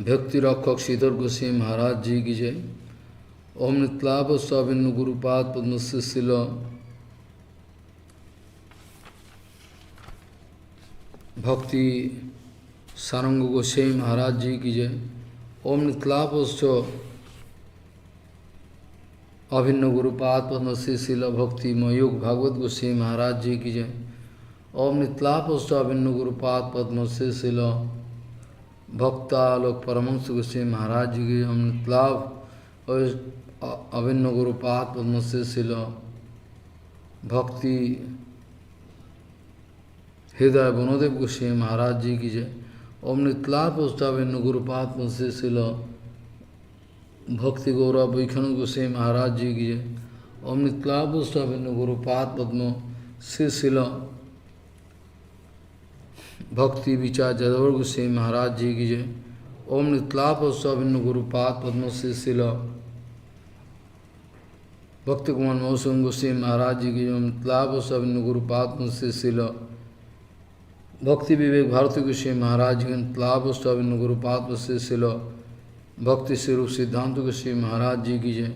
भक्ति रक्षक श्रीधर गोस्वामी महाराज जी की जय। ओम नित्लाभ स्वाभिन्न गुरुपाद पद्मशिल भक्ति सारंग गोस्वामी महाराज जी की जय। ओम नित्लाभ अभिन्न गुरुपाद पद्मशिल भक्ति मयोग भागवत गोस्वामी महाराज जी की जय। ओम नित्लाभ अभिन्न गुरुपाद पद्मशिल भक्तालोक परमहंस गोस्वामी महाराज जी की। ओम नित्लाभ अभिन्न गुरुपाद पद्मशिल भक्ति हृदय वनोदेव गोस्वामी महाराज जी की जय। ओम नित्लाभ अभिन्न गुरुपाद पद्मशिल भक्ति गौरव वैखन गोस्वामी महाराज जी की जय। ओम नित्लाभ अभिन्न गुरुपाद पद्मशिल भक्ति विचार जदवर गोस्वामी महाराज जी की जय। ओम नित्लाभ अभिन्न गुरुपाद पद्मशिल भक्ति कुमार मौसम गोस्वामी महाराज जी की जय। ओम नित्लाभ अभिन्न गुरुपाद पद्मशिल भक्ति विवेक भारती गोस्वामी महाराज जी की। नित्लाभ अभिन्न गुरुपाद पद्मशिल भक्ति स्वरूप सिद्धांत गोस्वामी महाराज जी की जय।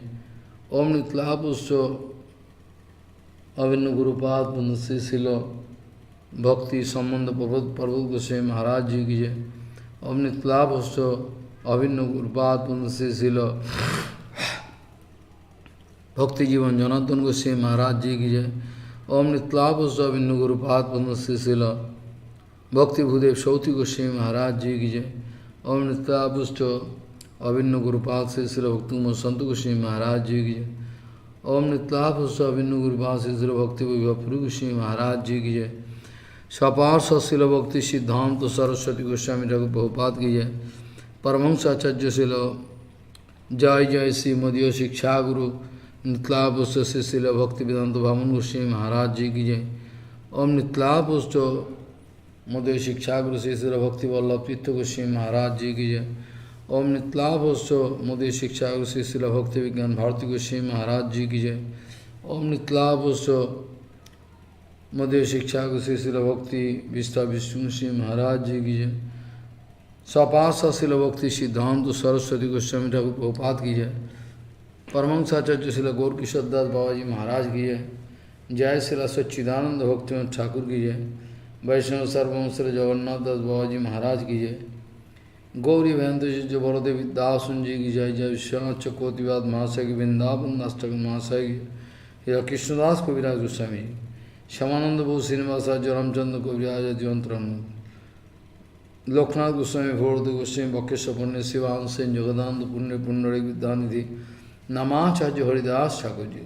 ओम नित्लाभ अभिन्न गुरुपाद पद्मशिल भक्ति संबंध पर्वत गोस्वामी महाराज जी की जय। ओम नित्लाभ अभिन्न गुरुपाद पद्मशिल भक्ति जीवन जनार्दन गोस्वामी महाराज जी की जय। ओम नित्लाभ अभिन्न गुरुपाद पद्मशिल भक्ति भूदेव सौती गोस्वामी महाराज जी की जय। ओम नित्लाभ अभिन्न गुरुपाद शिल भक्ति संत गोस्वामी महाराज जी की जय। ओम नित्लाभ अभिन्न गुरुपाद शिल भक्ति विभुपुरी गोस्वामी महाराज जी की जय। सपार्षशिल भक्ति सिद्धांत तो सरस्वती गोस्वामी ठाकुर प्रभुपाद की जय। परमहंस आचार्य शिल जय जय श्री मदीय शिक्षा गुरु नित्लाभ शिल भक्ति वेदांत भावन गोस्वामी महाराज जी की जय। ओम नित्लाभ मदीय शिक्षा गुरु श्री शिल भक्ति वल्लभ तीर्थ गोस्वामी महाराज जी की जय। ओम नित्लाभ मदीय शिक्षा गुरु श्री शिल भक्ति विज्ञान भारती गोस्वामी महाराज जी की जय। ओम नित्लाभ मदीय शिक्षा गुरु श्री शिल भक्ति विस्तार विष्णु श्री महाराज जी की जय। सपार्षशिल भक्ति सिद्धांत सरस्वती गोस्वामी ठाकुर प्रभुपाद की जय। परमहंस आचार्य शिल गौर किशोर दास बाबा जी महाराज की जय। जय शिला सच्चिदानंद भक्तिनाथ ठाकुर की जय। वैष्णव सर्ववंश जगन्नाथ दास बाबा जी महाराज की जय। गौरी भयंत बड़देव दासन जी की जय। जय विश्वनाथ चकोतिवाद महाशय की वृंदावन अष्टक महाशय की। कृष्णदास कविराज गोस्वामी जी। श्यामानंद बहु श्रीनिवासाचार्य रामचंद्र कविराज यंत्रन लोकनाथ गोस्वामी भोरद गोस्वामी बकेश्वर पुण्य शिवांश जगदानंद पुण्य पुण्य विद्यानिधि नामाचार्य हरिदास ठाकुर जी।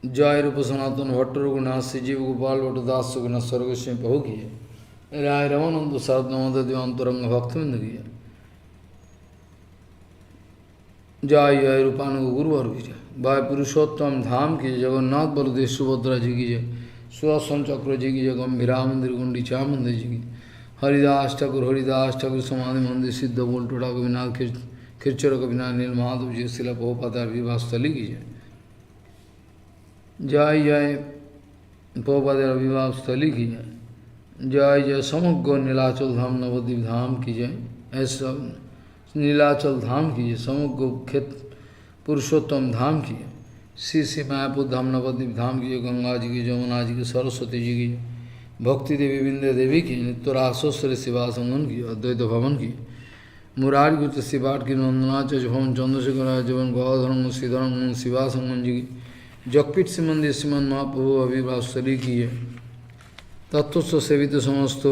जय रूप सनातन भट्ट रघुनाथ श्री जीव गोपाल भट्ट दास रघुनाथ सर्वगोस्वामी प्रभु की है। राय रमानंद शारद नवद देवांतरंग भक्तविंद की है। जय जय रूपानुग गुरुवर की जय। वाय पुरुषोत्तम धाम की जय। जगन्नाथ बलदेव सुभद्रा जी की जय। सुदर्शन चक्र जी की जय। गंभीरा मंदिर गुंडीचा मंदिर जी की। हरिदास ठाकुर समाधि मंदिर सिद्ध बोल टोटा कविनाथ खिरचर कविनाथ नील माधव जी शिला प्रभुपाद विवाह स्थली की जय। जय जय प्रभुपाद विवाह स्थली की जय। जय जय समग्र नीलाचल धाम नवद्वीप धाम की जय। ऐसा नीलाचल धाम की जय। समग्र क्षेत्र पुरुषोत्तम धाम की जय। श्री श्री मायापुर धाम नवद्वीप धाम की जय। गंगा जी की जमुना जी की सरस्वती जी की भक्ति देवी विंध्य देवी की नित्य रासोस्वरी शिवा संगन की अद्वैत भवन की मुरारी गुप्त शिवाट की नंदनाचार्य भवन चंद्रशेखर जीवन गौधरंग श्रीधरंग शिवा संगन जी की जगपीठ से मंदिर श्रीमन महाप्रभु अभिभाव स्थली की जय। तत्व सेवित समस्त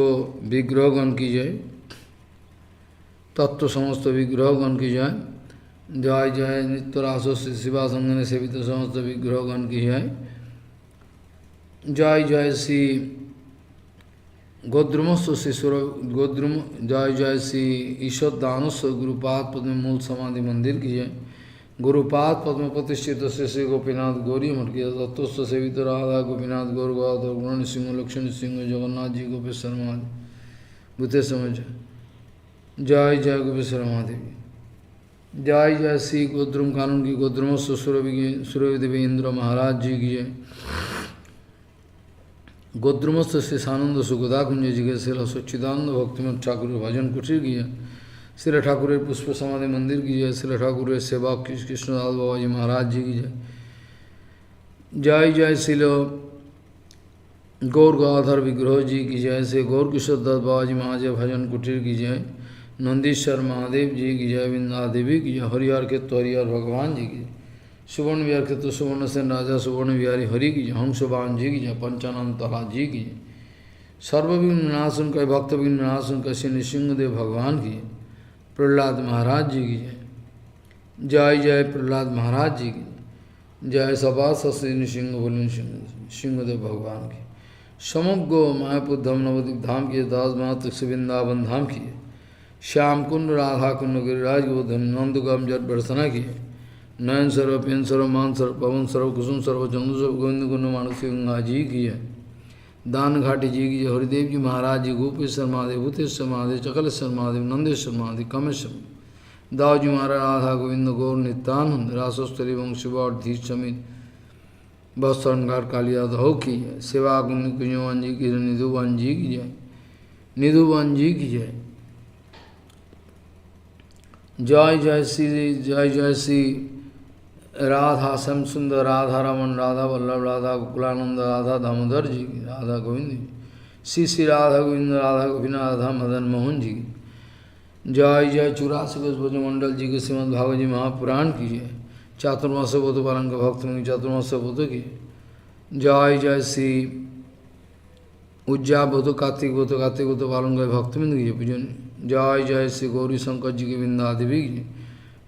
विग्रहगण की जय। तत्व समस्त विग्रहगण की जय। जय जय नित्य रासो शिवा संगन सेवित समस्त विग्रहगण की जय। जय जय श्री गोद्रुमस्व शिशुर गोद्रुम जय जय श्री ईश्वर दानस्व गुरुपाद पद्म मूल समाधि मंदिर की जय। गुरुपाद पद्म प्रतिष्ठित श्री श्री गोपीनाथ गौरी मठ की तत्व सेवित राधा गोपीनाथ गौर गौर गुण सिंह लक्ष्मण सिंह जगन्नाथ जी गोपेश्वर महादेव भूतेश्वर जय जय गोपेश्वर महादेव। जय जय श्री गोद्रुम कानून की गोद्रुमस्व सुरभि देवी इंद्र महाराज जी की जय। गोद्रुमस्थ से सानंद सुगदा कुंज जिगे शिला सच्चिदानंद भक्तिमत ठाकुर भजन कुटीर की जय। शिला ठाकुर पुष्प समाधि मंदिर की जय। शिला ठाकुर सेवा कृष्णदास बाबा जी महाराज जी की जय। जय जय शिलो गौर गाधर विग्रह जी की जय। से गौर किशोर दत्त बाबा जी महाराज भजन कुटीर की जय। नंदीश्वर महादेव जी की जय। वृंदा देवी की जय। हरिहर के तो हरिहर भगवान जी की जय। सुवर्ण विहार के तो सुवर्ण सेन राजा सुवर्ण विहारी हरि की जय। हंसवान जी की जय। पंचानंद तला जी की जय। सर्वविघ्न विनाशन कर भक्त विघ्न विनाशन कर श्री नृसिंहदेव भगवान की जय। प्रहलाद महाराज जी की जय। जय जय प्रहलाद महाराज जी की जय। सभा श्री नृसिंह बोले सिंहदेव भगवान की। समग्र मायापुर धाम नवदीप धाम की दास मातृ से वृंदावन धाम की। श्याम कुंड राधा कुंड गिरिराज गोधन नंदगम जट बरसना की। नयन सर्व पेन सर्व मान सर्व पवन सर्व कुसुम सर्व चंदु सर्व गोविंद गुण मानसी गंगा जी की है। दान घाटी जी की हरिदेव जी महाराज जी गोपेश्वर महादेव भूतेश्वर महादेव चकलेश्वर महादेव नंदेश्वर महादेव कामेश्वर दाव जी महाराज राधा गोविंद गौर नित्यानंद रासोस्तरी वंशीवार धीर समित बस्तर कालिया दहो की है। सेवा कुंजवान जी की निधुवान जी की जय। निधुवान जी की जय। जय जय श्री राधा श्याम सुंदर राधा रमन राधा वल्लभ राधा गोकुलानंद राधा दामोदर जी की। राधा गोविंद जी। श्री श्री राधा गोविंद राधा गोपीनाथ राधा मदन मोहन जी की। जय जय 84 ब्रजमंडल जी के श्रीमद् भागवत जी महापुराण की जय। चातुर्मास बोध पालन का भक्त में चातुर्मास बोध की। जय जय श्री उज्जा बोध कार्तिक बोध पालन का भक्त में की पूजन। जय जय श्री गौरी शंकर जी की वृंदा देवी की।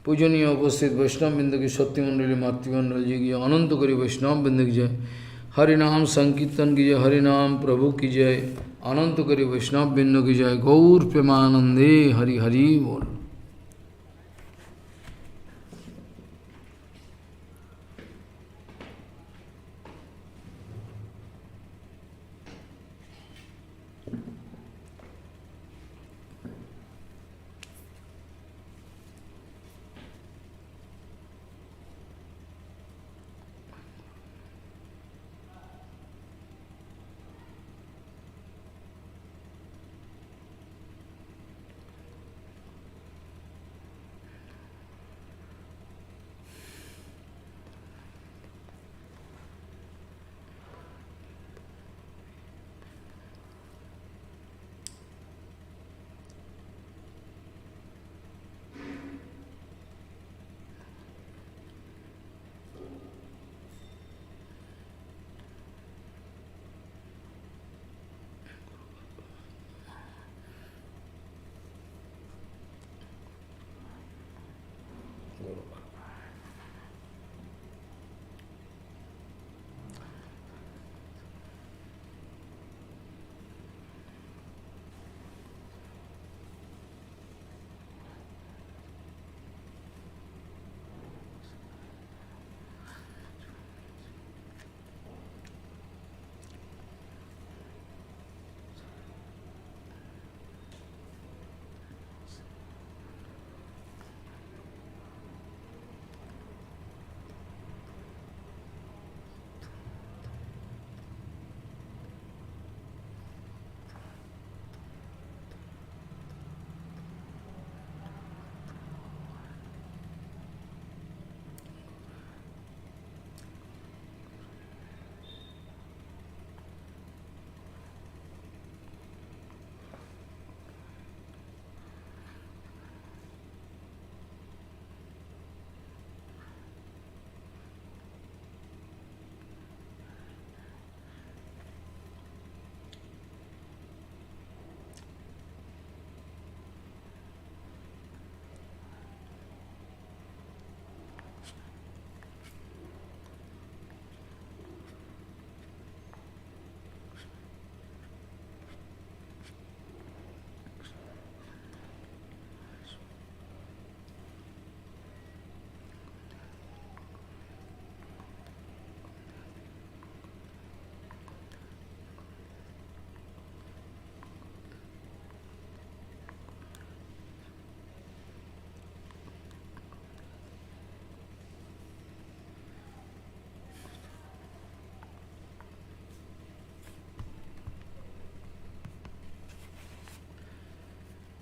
पूजनीय उपस्थित वैष्णव बिंद की सत्य मंडली मातृमंडल जी की अनंत करी वैष्णव बिंद की जय। हरिनाम संकीर्तन की जय। हरिनाम प्रभु की जय। अनंत करी वैष्णव बिंद की जय। गौर प्रेमानंदे हरि हरि बोल।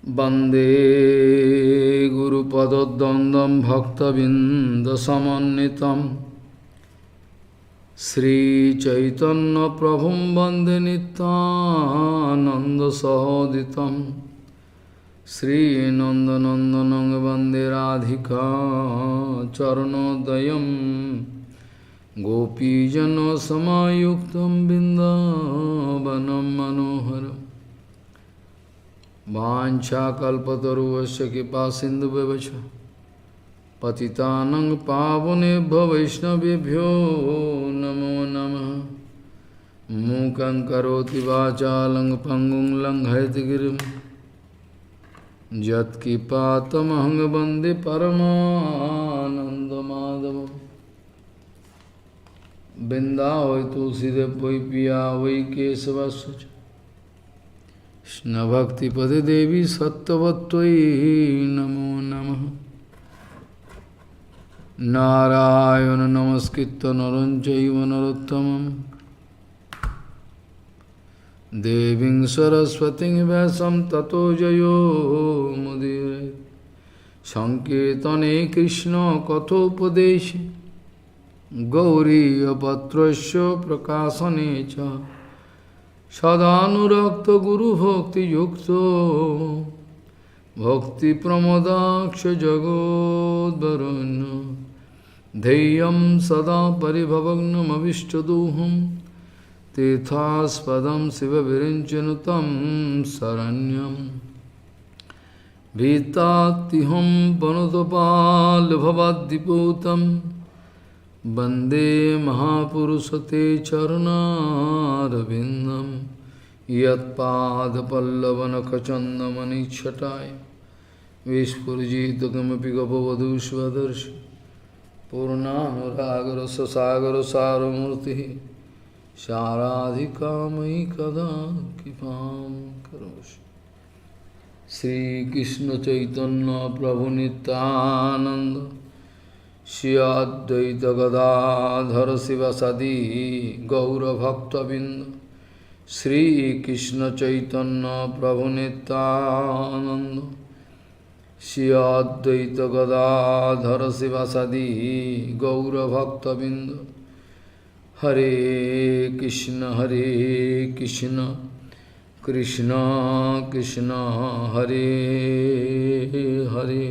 वंदे गुरुपदद्वन्द्वं भक्तबिंदसमन्वितं श्रीचैतन्यप्रभुं वन्दे नित्यानन्दसहोदितं श्रीनन्दनन्दनं वन्दे राधिका चरणोदयं गोपीजनसमायुक्तं बिन्दावनं मनोहरम् वाञ्छाकल्पतरुश्च कृपासिन्धुभ्यश्च पतितानं पावनेभ्यो वैष्णवेभ्यो नमो नमः। मूकं करोति वाचालं पङ्गुं लङ्घयतिगिरिं यत्कृपातमहं वन्दे परमानन्दमाधवं। वृन्दावै तुलसीदेव वै पिया वै केशवस्य च कृष्ण भक्ति पदे देवी सत्वत्वयि नमो नमः। नारायण नमस्कृत्य नरं चैव नरोत्तमं देवीं सरस्वतीं व्यासं ततो जयो मुदीरये। संकीर्तने कृष्ण कथोपदेशे गौरीयपत्रस्य प्रकाशने च सदानुरक्त गुरुभक्तियुक्तो भक्तिप्रमोदाक्ष जगोद्वरुण्य ध्येयं सदा परिभवग्नमविष्टदोहं तीर्थास्पदं शिवविरिञ्चनुतं शरण्यं भीतात्तिहं वनुतपाल्भवद्दिपूतं वन्दे महापुरुषते चरणारविन्दं यत्पादपल्लवनखचन्दमनिच्छटाय विस्फुजितकिमपि गपवधूष्वदर्शि पूर्णानुरागरससागरसारमूर्तिः साराधिकामयि कदा कृपां करोषि। श्रीकृष्णचैतन्य प्रभुनित्यानन्द श्री अद्वैत गदाधर शिवसदि गौरभक्तबिंद श्रीकृष्ण चैतन्य प्रभु नित्यानंद श्री अद्वैत गदाधर शिवसदि गौरभक्तबिंद। हरे कृष्ण कृष्ण कृष्ण हरे हरे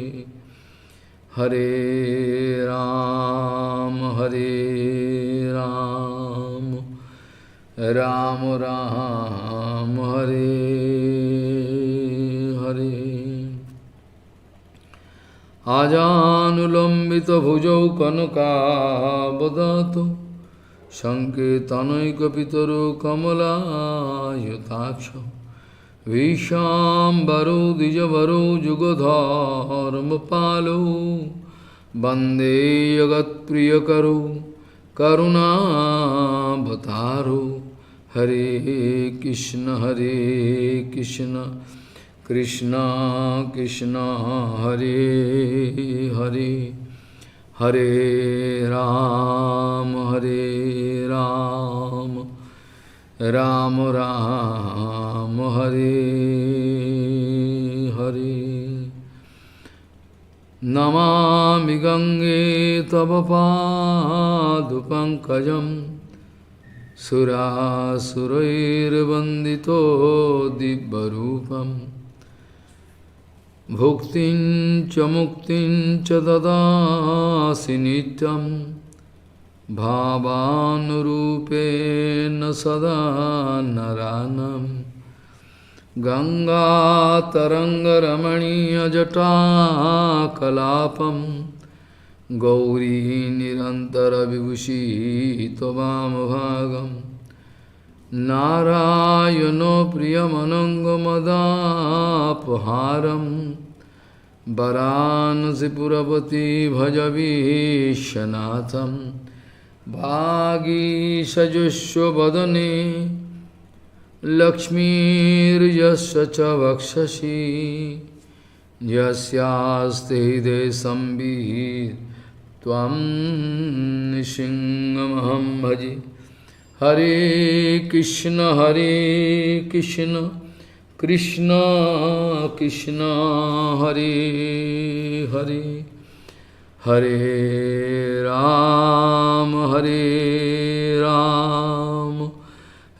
हरे राम राम राम हरे हरे। आजानुलंबित भुजौ कनकावदातो संकेतनैकपितरो कमलायताक्ष विशाम्बरो द्विजवरो जुगधर्मपालो वन्दे जगत्प्रियकरो करुणावतारो। हरे कृष्ण कृष्ण कृष्ण हरे हरे हरे राम राम राम हरे हरे। नमामि गंगे तव पादपङ्कजं सुरासुरैर्वन्दितो दिव्यरूपं भुक्तिं च मुक्तिं च ददासि नित्यं भावानुरूपेण सदा नरानं। गंगातरङ्गरमणीयजटाकलापं गौरी निरन्तरविभूषी त्ववामभागं नारायणो प्रियमनङ्गमदापहारं वरानसीपुरपति भजवीशनाथं भागीसजुष्वदने लक्ष्मीर्यस्य च वक्षसि यस्यास्ते हृदये संवित् त्वं नृसिंहमहं भजे। हरे Krishna Krishna Krishna Hare Hare Hare Ram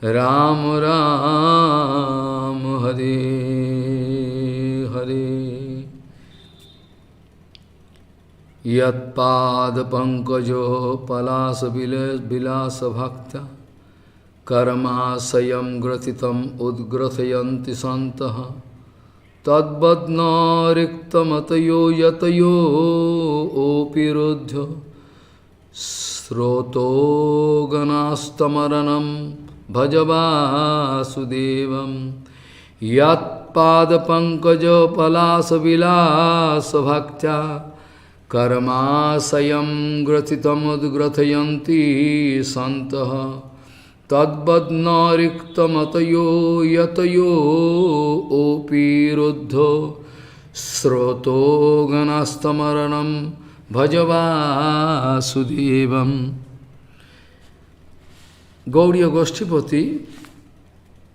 Ram Ram Hare Hare Yat Pad Pankajo Palasa Vilasa Bhakta Karma Sayam Gratitam Udgratayanti Santaha Tadbadna Riktamatayo Yatayo Opirudhya Sroto Ganastamaranam Bhajava Sudevam Yat Pada Pankaja Palasa Vilasa Bhaktya Karma Sayam Gratitam Udgratayanti Santaha Tadbadna Riktamatayo Yatayo Opiruddho Sroto Ganastamaranam Bhajava Sudevam. Gauriya Goshtipati,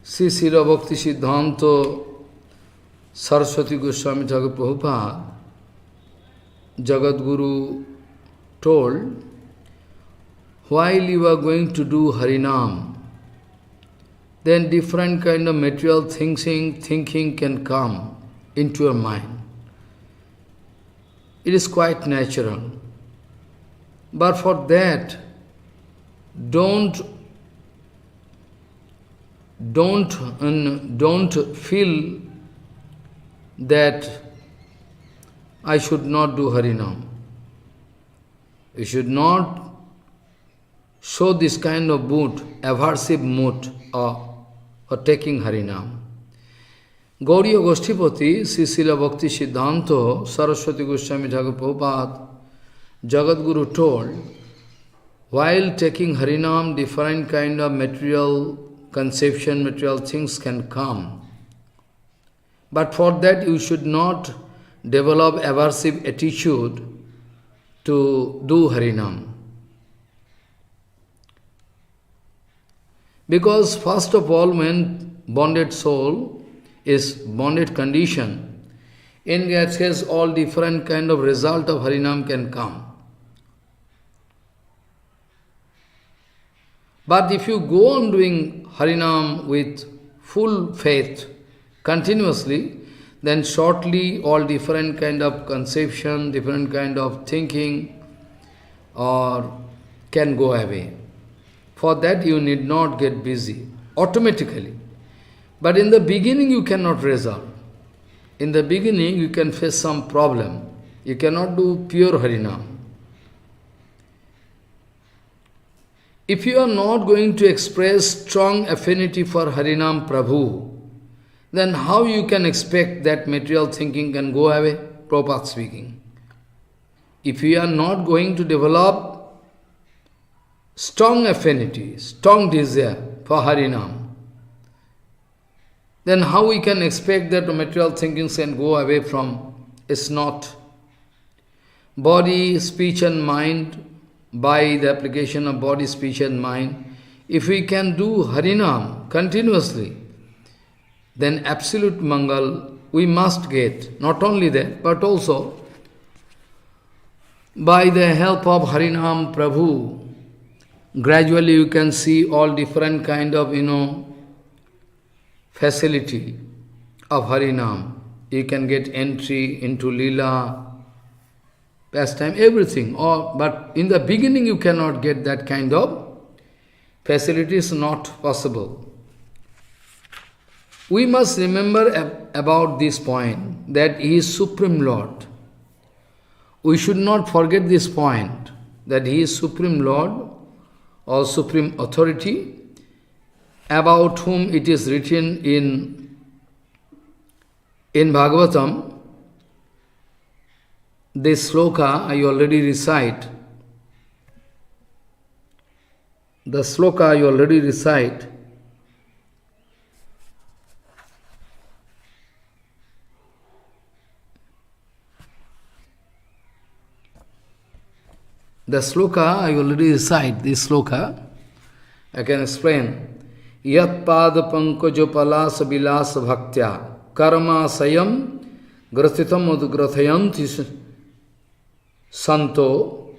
Sri Sri Bhakti Siddhanta Saraswati Goswami Thakur Prabhupada, Jagadguru told, while you are going to do Harinam, then different kind of material thinking can come into your mind. It is quite natural. But for that, don't feel that I should not do Harinam. You should not show this kind of mood, aversive mood or taking Harinam. Gauriya Goshtipati, Sri Srila Bhakti Siddhanta Saraswati Goswami Thakur Prabhupada, Jagadguru told, while taking Harinam, different kind of material conception, material things can come. But for that you should not develop aversive attitude to do Harinam. Because first of all, when bonded soul is bonded condition, in that case all different kind of result of Harinam can come. But if you go on doing Harinam with full faith, continuously, then shortly all different kind of conception, different kind of thinking or can go away. For that you need not get busy, automatically. But in the beginning you cannot resolve. In the beginning you can face some problem. You cannot do pure Harinam. If you are not going to express strong affinity for Harinam Prabhu, then how you can expect that material thinking can go away? Prabhupada speaking. If you are not going to develop strong affinity, strong desire for Harinam, then how we can expect that material thinking can go away from? It's not. Body, speech and mind, by the application of body, speech and mind, if we can do Harinam continuously, then absolute Mangal we must get. Not only that, but also by the help of Harinam Prabhu, gradually you can see all different kind of, facility of Harinam. You can get entry into Lila, pastime, everything. But in the beginning you cannot get that kind of facility, is not possible. We must remember about this point, that He is Supreme Lord. We should not forget this point, that He is Supreme Lord or Supreme Authority, about whom it is written in Bhagavatam. This sloka I already recite. The sloka I already recite. The sloka I already recite, this sloka, I can explain. Yat pada pankajo palasa vilasa bhaktya karma sayam gratitam udgrathayanti santo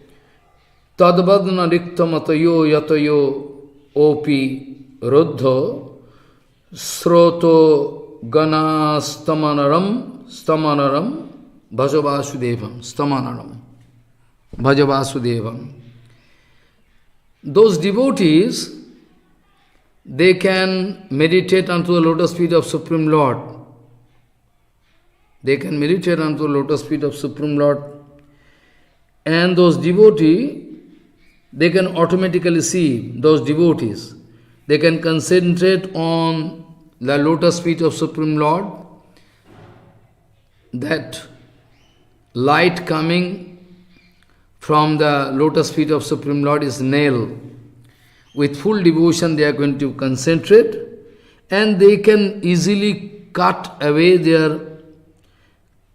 tadvadna riktamatayo yatayo opi ruddho sroto sthamanaram bhajavasudevam. Those devotees, they can meditate unto the lotus feet of Supreme Lord. They can meditate unto the lotus feet of Supreme Lord. And those devotees, they can automatically see, those devotees, they can concentrate on the lotus feet of Supreme Lord, that light coming from the lotus feet of Supreme Lord is nail. With full devotion they are going to concentrate, and they can easily cut away their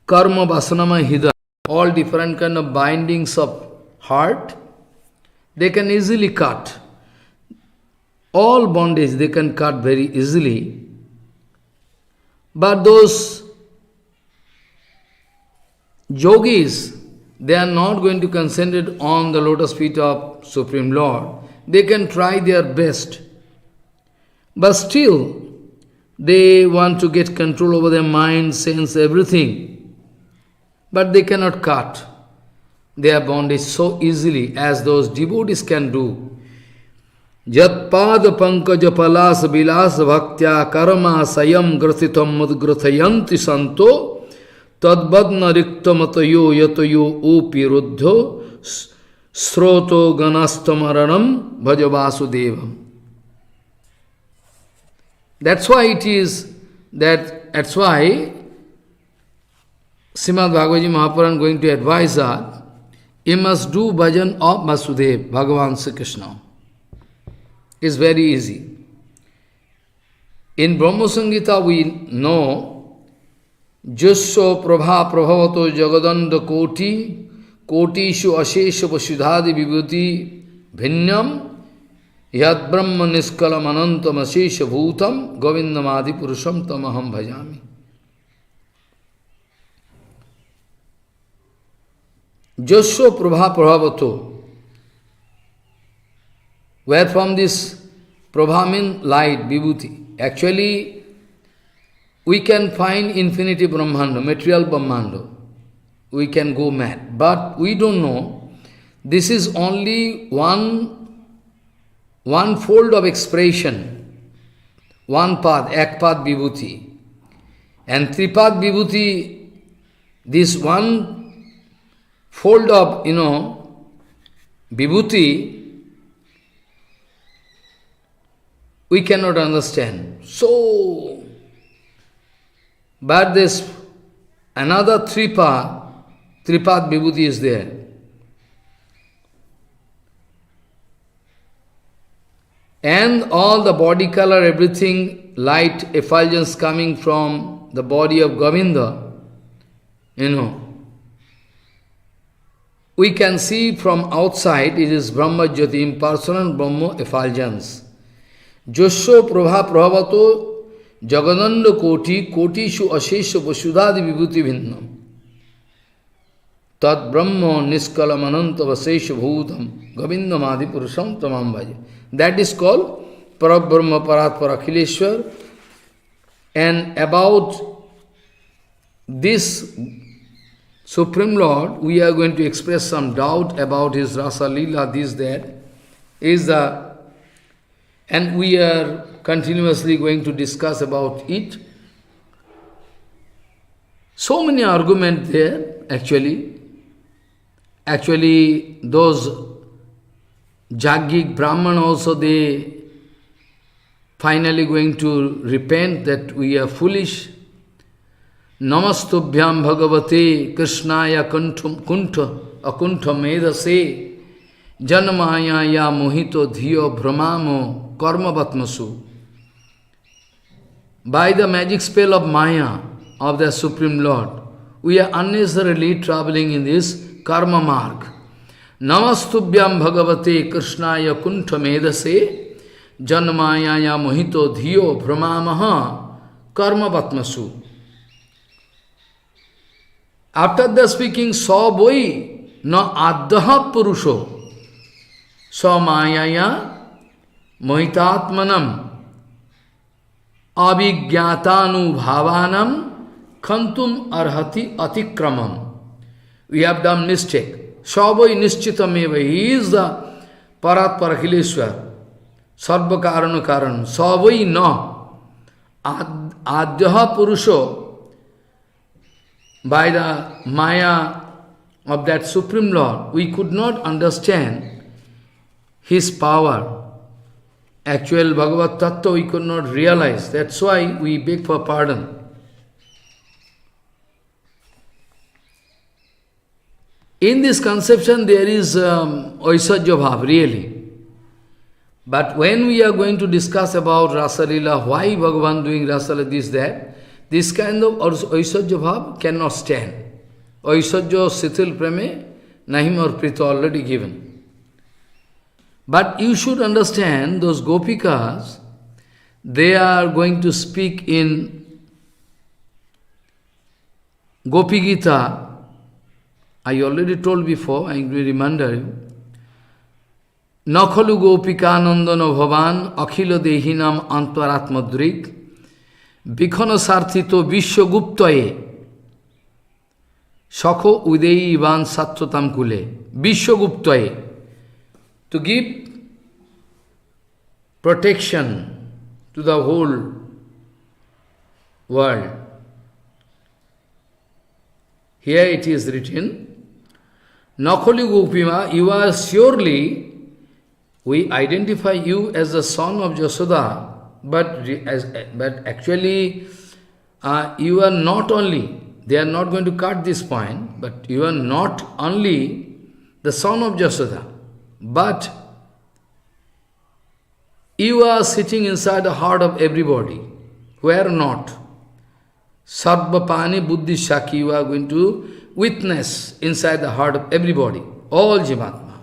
karma vasanama hida, all different kind of bindings of heart. They can easily cut. All bondage they can cut very easily. But those yogis, they are not going to concentrate on the lotus feet of Supreme Lord. They can try their best. But still, they want to get control over their mind, sense, everything. But they cannot cut their bondage so easily as those devotees can do. Yat pada pankaja palas vilas bhaktya karma sayam gratitam mudgrathayanti santo tadvadna riktamatayo yatayo opi ruddho sroto ganastamaranam bhajavasudevam. That's why Srimad Bhagavad Mahapuran going to advise us, you must do bhajan of Vasudev, Bhagavan Sri Krishna. It's very easy. In Brahma Samhita we know, Jusho prabha prabhavato jagadanda koti, kotishu ashesha vasudhadi vibhuti bhinyam, yad brahma niskalam anantam ashesha bhutam, govindamadi purusham tamaham bhajami. Jusho prabha prabhavato. Where from this prabha means light, vibhuti. Actually, we can find infinity Brahmanda, material Brahmanda. We can go mad. But we don't know. This is only one fold of expression. One path, ekpad vibhuti. And tripad vibhuti, this one fold of, vibhuti, we cannot understand. So, but this another tripad vibhuti is there. And all the body color, everything, light effulgence coming from the body of Govinda, we can see from outside, it is Brahma Jyoti, impersonal Brahma effulgence. Josho prabha prabhavato jagananda koti kotishu ashesha vasudhadi vibhuti bhinnam. Tad brahma niskalam ananta vasesha bhutam govindam adi purusham tamam bhaja. That is called Parabrahma Paratpara Akhileshwar. And about this Supreme Lord, we are going to express some doubt about his Rasa Lila, this, that. And we are continuously going to discuss about it. So many arguments there, actually. Actually, those Jaggic Brahman also, they finally going to repent that we are foolish. Namastubhyam bhagavate krishnaya akuntha medase janmaya ya mohito dhiyo brahmamo karma vatmasu. By the magic spell of Maya, of the Supreme Lord, we are unnecessarily traveling in this karma marg. Namastubhyam bhagavate krishnaya kuntha medase janmayaya mohito dhiyo brahmamaha karma vatmasu. After the speaking, sa boi na addaha purusho sa mayaya mohitatmanam abhigyatanu bhavanam khantum arhati atikramam. We have done mistake. Sabhai nishchitameva. He is the Parat Parakhileshwar. Sarva karana karan. Sabhai na. Adyaha Purusho. By the Maya of that Supreme Lord, we could not understand His power. Actual Bhagavad Tattva we could not realize. That's why we beg for pardon. In this conception there is Aisajya Bhav, really. But when we are going to discuss about Rasa Lila, why Bhagavan doing Rasa Lila, this kind of Aisajya Bhav cannot stand. Aisajya Sitil Preme, Nahim or Prita already given. But you should understand, those Gopikas, they are going to speak in Gopi Gita. I already told before, I will remind you. Nakhalu Gopika Nandana Bhavan Akhila Dehinam Antvaratmadrik Bikhana Sarthito Vishwaguptaye Shakho Udei Ivan Sattvatam Kule Vishwaguptaye. To give protection to the whole world. Here it is written, Nakhali Gopima, you are surely, we identify you as the son of Jasoda, but actually you are not only, they are not going to cut this point, but you are not only the son of Jasoda, but you are sitting inside the heart of everybody. Where not? Sarvapani Buddhi Shaki, you are going to witness inside the heart of everybody, all Jivatma.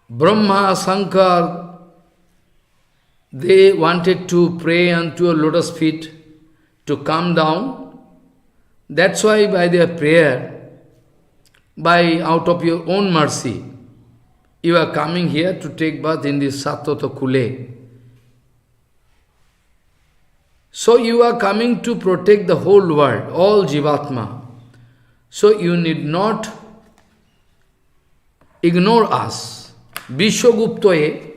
Brahma, Shankar, they wanted to pray unto your lotus feet to come down. That's why by their prayer, by out of your own mercy, you are coming here to take bath in this Sattva Kule. So you are coming to protect the whole world, all Jivatma. So you need not ignore us. Vishwaguptaye,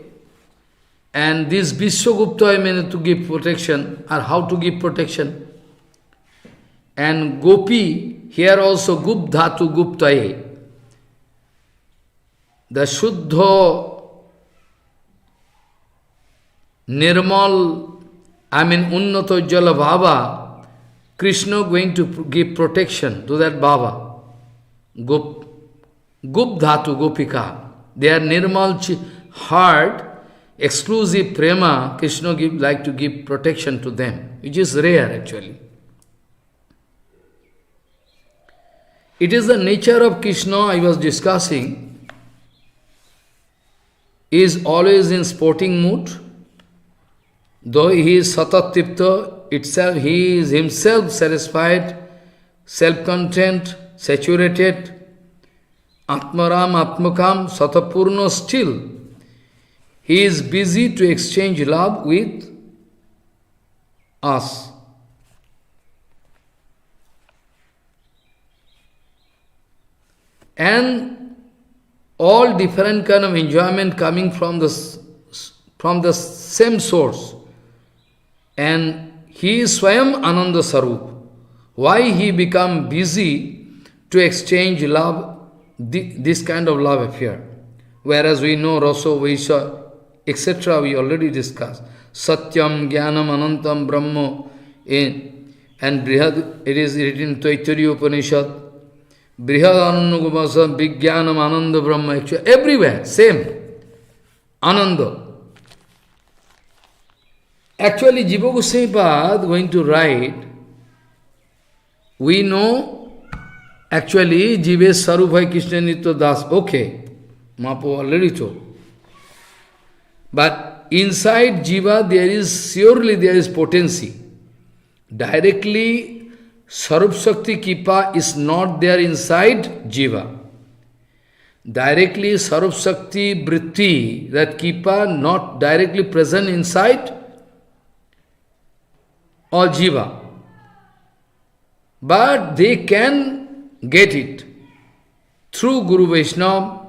and this Vishwaguptaye means to give protection, or how to give protection. And Gopi, here also Gup Dhatu Guptaye. The Shuddha, Nirmal, Unnato Jala Baba, Krishna going to give protection to that Baba. Gup Dhatu Gopika. Their Nirmal heart, exclusive prema, Krishna like to give protection to them, which is rare actually. It is the nature of Krishna I was discussing, is always in sporting mood. Though he is Satatipta itself, he is himself satisfied, self-content, saturated, Atmaram, Atmakam, Satapurna still. He is busy to exchange love with us. And all different kind of enjoyment coming from the same source. And he is Swayam Ananda Sarup. Why he become busy to exchange love, this kind of love affair? Whereas we know Raso, Vaisha, etc. we already discussed. Satyam, Jnanam, Anantam, Brahma, and Brihad, it is written in Taittiriya Upanishad. Brihad Anunuga Bhajan, Vijnanam, Ananda, Brahma, actually, everywhere, same. Ananda. Actually, Jiva Goswami Pad going to write, we know, actually, Jive Sarubhai Krishna Nitya Das, okay, Mahaprabhu already told. But inside Jiva there is potency. Directly Sarup Shakti Kipa is not there inside Jiva. Directly Sarup Shakti Vritti, that Kipa not directly present inside or Jiva. But they can get it through Guru Vaishnava,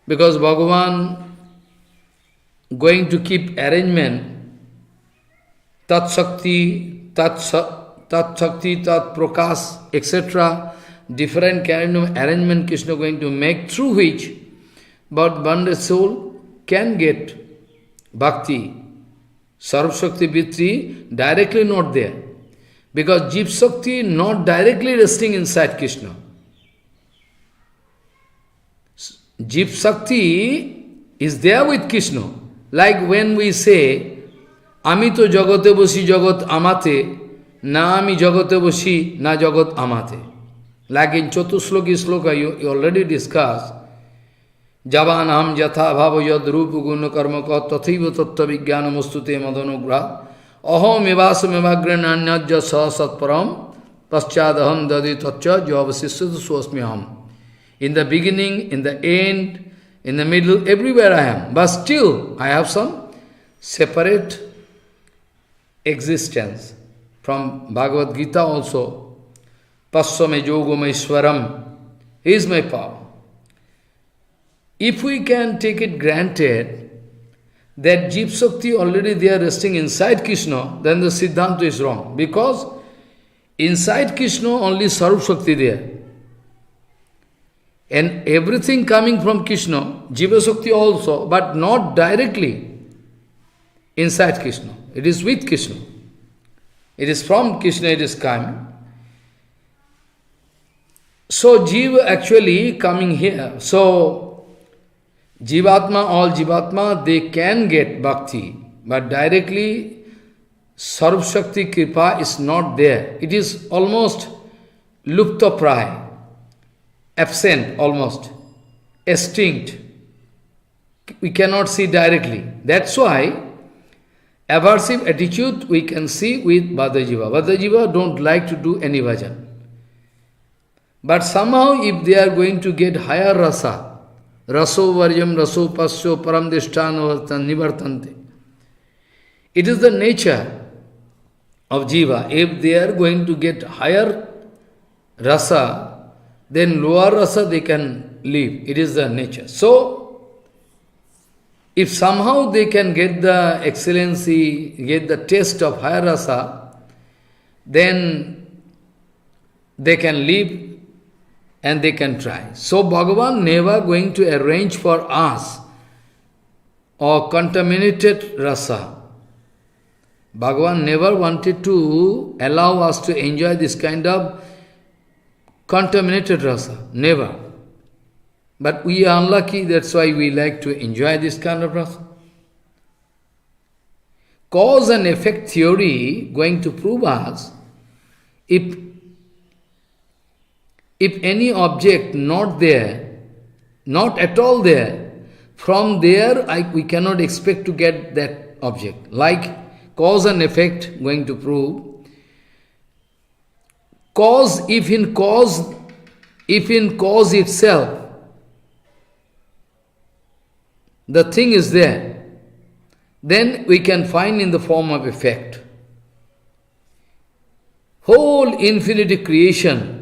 because Bhagavan going to keep arrangement, Tat Shakti, Tat Shakti, Tat Prakash, etc. Different kind of arrangement Krishna going to make, through which but bonded soul can get bhakti. Sarv Shakti Vitri directly not there. Because Jeev Shakti not directly resting inside Krishna. Jeev Shakti is there with Krishna. Like when we say, Ami to jagate bosi jagat amate, na ami jagate bosi na jagat amate. Like in Chatusloki Sloka, you already discussed, Javanam jatha bhava yad rupa guna karma ka tathiva tattva vijnana mustute madanogra aham evasam evagran anyajya sahasatparam paschadaham dadi tatcha javasisya swasmyaham. In the beginning, in the end, in the middle, everywhere I am. But still, I have some separate existence. From Bhagavad Gita also, Passame Yogam Ishwaram, he is my power. If we can take it granted that Jeev Shakti already they are resting inside Krishna, then the Siddhanta is wrong. Because inside Krishna only Sarup Shakti there. And everything coming from Krishna, Jiva Shakti also, but not directly inside Krishna. It is with Krishna. It is from Krishna it is coming. So Jiva actually coming here. So Jivatma, all Jivatma, they can get bhakti, but directly Sarv Shakti Kripa is not there. It is almost lupta praya, absent almost, extinct. We cannot see directly. That's why aversive attitude we can see with Bhadajiva. Bhadajiva don't like to do any bhajan. But somehow if they are going to get higher rasa, raso varjam raso pasyo param dishtana nivartante, it is the nature of jiva. If they are going to get higher rasa, then lower rasa they can leave. It is the nature. So, if somehow they can get the excellency, get the taste of higher rasa, then they can leave and they can try. So Bhagavan never going to arrange for us or contaminated rasa. Bhagavan never wanted to allow us to enjoy this kind of contaminated rasa. Never. But we are unlucky, that's why we like to enjoy this kind of rasa. Cause and effect theory going to prove us, if any object not there, not at all there, from there we cannot expect to get that object. Like cause and effect going to prove. Cause, if in cause itself, the thing is there, then we can find in the form of effect. Whole infinity creation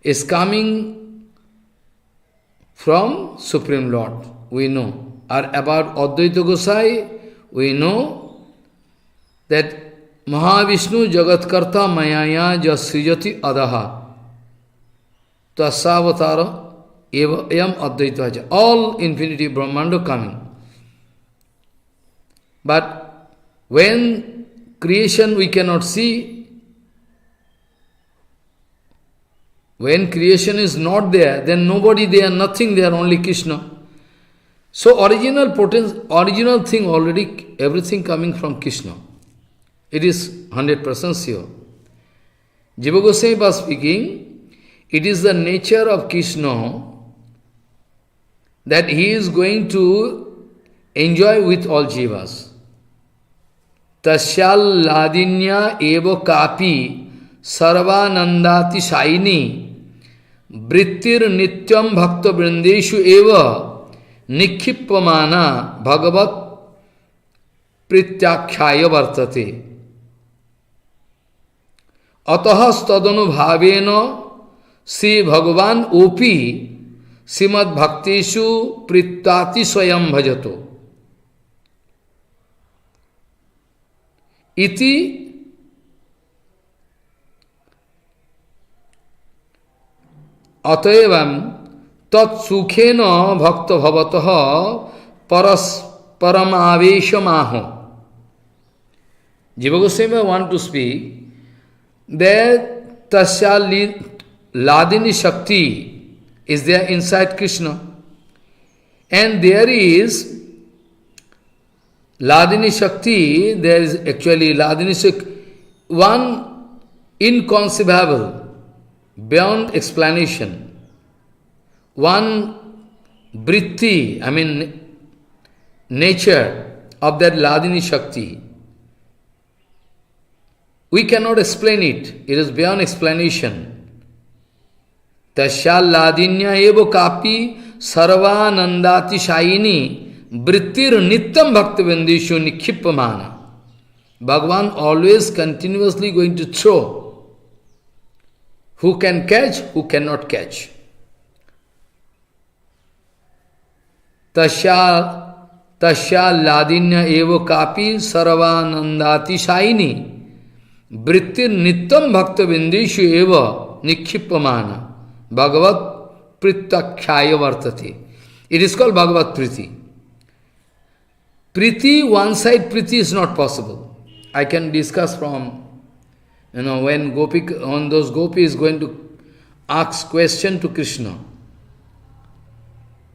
is coming from Supreme Lord, we know. Or about Advaita Gosai, we know that Mahavishnu Jagatkarta Mayaya Jasrijati Adaha Tasavatara Eva Ayam Advaita. All infinity Brahmanda coming. But when creation we cannot see, when creation is not there, then nobody there, nothing there, only Krishna. So original thing already, everything coming from Krishna. It is 100% sure. Jiva Goswami was speaking, it is the nature of Krishna that he is going to enjoy with all jivas. Tasyal ladinya evo kapi sarvanandati saini vrittir nityam bhakta vrindeshu eva nikhippamana bhagavat prityakhyaya vartate. Atahas tadanu bhavena Sri Bhagavan Opi Srimad Bhakteshu Prittati Swayam Bhajato. Iti Ataevam Tat Sukhena Bhakta Bhavataha Paramaveshamaho. Jiva Goswami want to speak that Tasya Ladini Shakti is there inside Krishna. And there is Ladini Shakti, there is actually Ladini Shakti, one inconceivable, beyond explanation, one vritti, nature of that Ladini Shakti. We cannot explain it, it is beyond explanation. Tasya ladinya evo kapi sarvanandati shayini vrittir nityam bhaktivindeshu nikhippamana. Bhagavan always continuously going to throw. Who can catch, who cannot catch. Tasya ladinya evo kapi sarvanandati shayini vrittir nityam bhaktivindeshu eva nikhippamana. Bhagavat pritakhyaya vartate. It is called Bhagavat Priti. Priti, one side Priti is not possible. I can discuss from, when those gopis going to ask question to Krishna.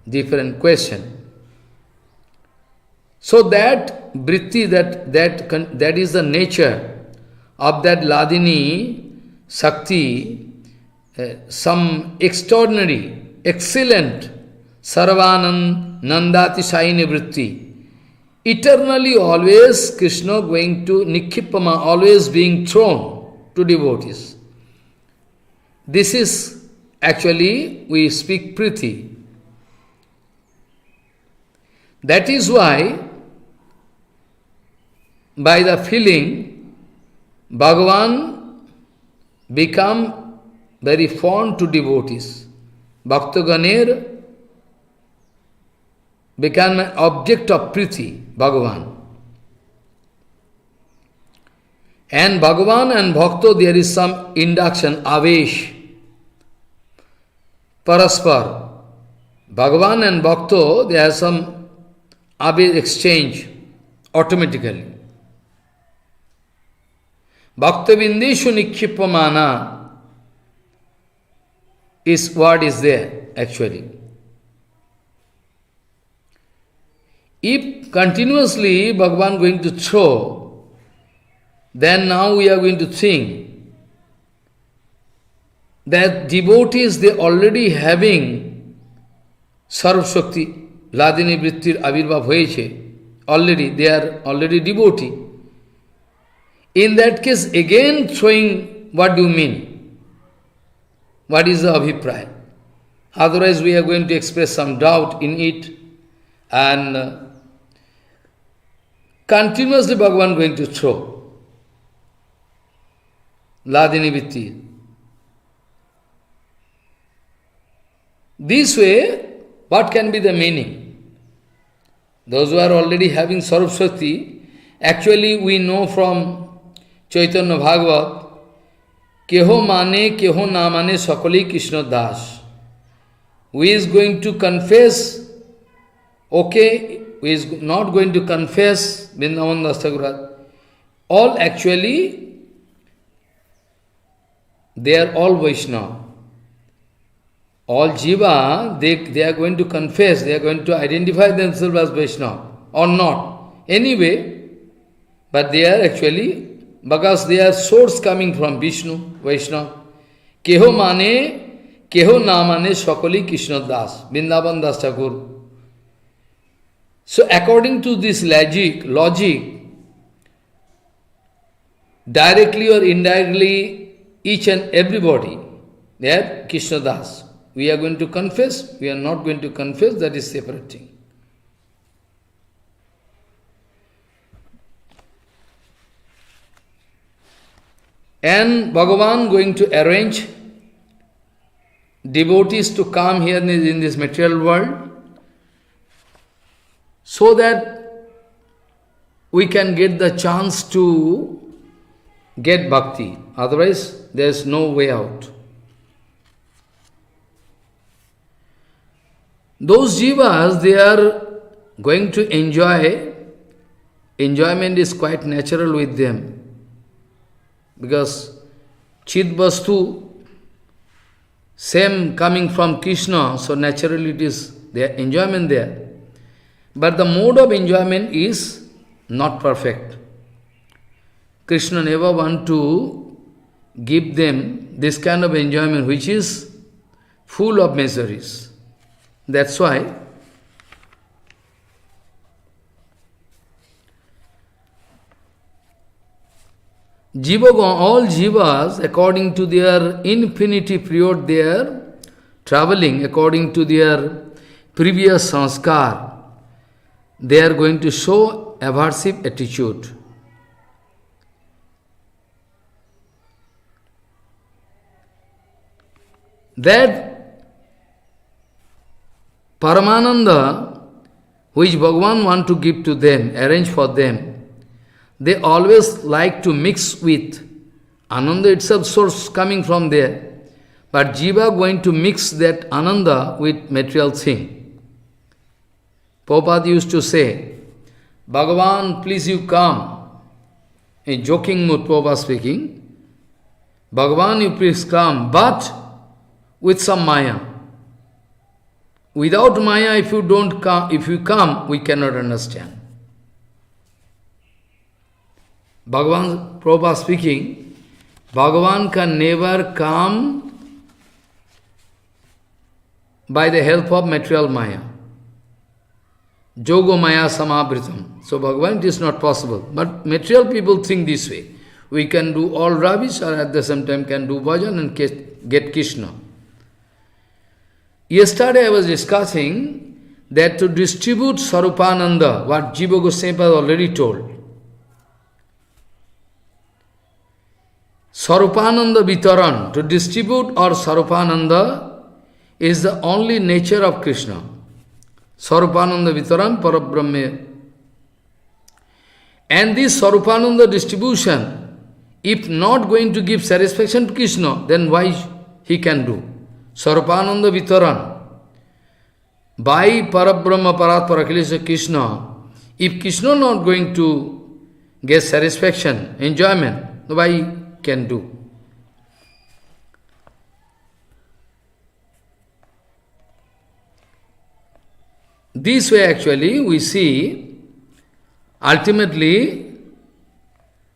Different question. So that Vritti, that is the nature of that Ladini Shakti, some extraordinary, excellent Sarvanand Nandati Saini Vritti. Eternally always Krishna going to Nikhippama, always being thrown to devotees. This is actually, we speak Priti. That is why, by the feeling, Bhagavan become very fond to devotees. Bhaktaganer become an object of Priti, Bhagavan. And Bhagavan and Bhakta, there is some induction, Avesh, Paraspar. Bhagavan and Bhakta, there is some Avesh exchange automatically. Bhaktavindeshu nikhippamana is what is there actually. If continuously Bhagavan going to throw, then now we are going to think that devotees, they already having Sarv Shakti, Ladini Vrittir Avirbhav hoyeche, already, they are already devotee. In that case, again throwing, what do you mean? What is the abhipraya? Otherwise we are going to express some doubt in it, and continuously Bhagavan going to throw Ladini Vritti. This way, what can be the meaning? Those who are already having Sarvaswati, actually we know from Chaitanya Bhagavat, Keho mane, keho na mane, sakali Krishna das. Who is going to confess, okay, who is not going to confess, Vrindavan Das Thakur. All actually, they are all Vaishnava. All Jiva, they are going to confess, they are going to identify themselves as Vaishnava, or not. Anyway, but they are actually, because they are source coming from Vishnu, Vaishnava. Keho mane, keho na mane, sakali Krishna das, Vrindavan Das Thakur. So according to this logic, directly or indirectly, each and everybody, they are Krishna Das. We are going to confess, we are not going to confess, that is separate thing. And Bhagavan going to arrange devotees to come here in this material world so that we can get the chance to get bhakti. Otherwise, there is no way out. Those jivas, they are going to enjoy. Enjoyment is quite natural with them. Because Chid Vastu, same coming from Krishna, so naturally it is their enjoyment there. But the mode of enjoyment is not perfect. Krishna never want to give them this kind of enjoyment which is full of miseries. That's why all jivas, according to their infinity period, they are traveling according to their previous sanskar. They are going to show aversive attitude. That Paramananda, which Bhagavan want to give to them, arrange for them, they always like to mix with Ananda itself, source coming from there. But Jiva going to mix that Ananda with material thing. Prabhupada used to say, Bhagavan, please you come. In joking mood, Prabhupada speaking, Bhagavan, you please come, but with some Maya. Without Maya, if you come, we cannot understand. Bhagavan, Prabhupada speaking, Bhagavan can never come by the help of material Maya. Jogo Maya Samavritam. So Bhagavan, it is not possible. But material people think this way. We can do all rubbish or at the same time can do bhajan and get Krishna. Yesterday I was discussing that to distribute Sarupananda, what Jiva Goswami has already told. Sarupananda Vitaran, to distribute or Sarupananda is the only nature of Krishna. Sarupananda Vitaran Parabrahme. And this Sarupananda distribution, if not going to give satisfaction to Krishna, then why he can do? Sarupananda Vitaran. By Parabrahma Parat Parakilesa Krishna, if Krishna not going to get satisfaction, enjoyment, why can do? This way actually we see ultimately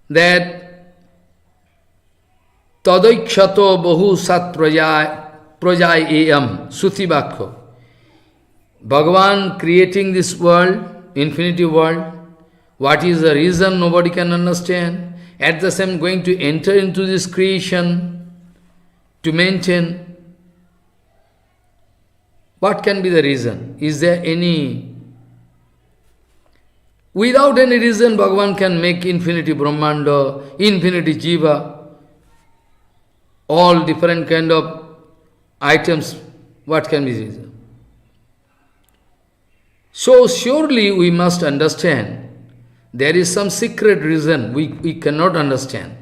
that tadaikshato bahu sat prajayam sutibakho. Bhagavan creating this world, infinity world, what is the reason nobody can understand. At the same going to enter into this creation to maintain. What can be the reason? Is there any? Without any reason, Bhagavan can make infinity Brahmanda, infinity Jiva, all different kind of items. What can be the reason? So surely we must understand there is some secret reason we cannot understand.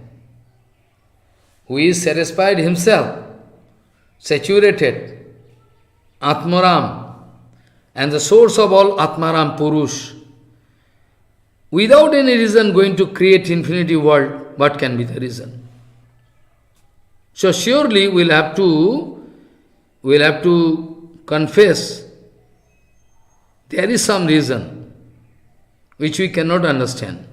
Who is satisfied himself, saturated, Atmaram, and the source of all Atmaram Purush. Without any reason going to create infinity world, what can be the reason? So surely we'll have to confess there is some reason which we cannot understand.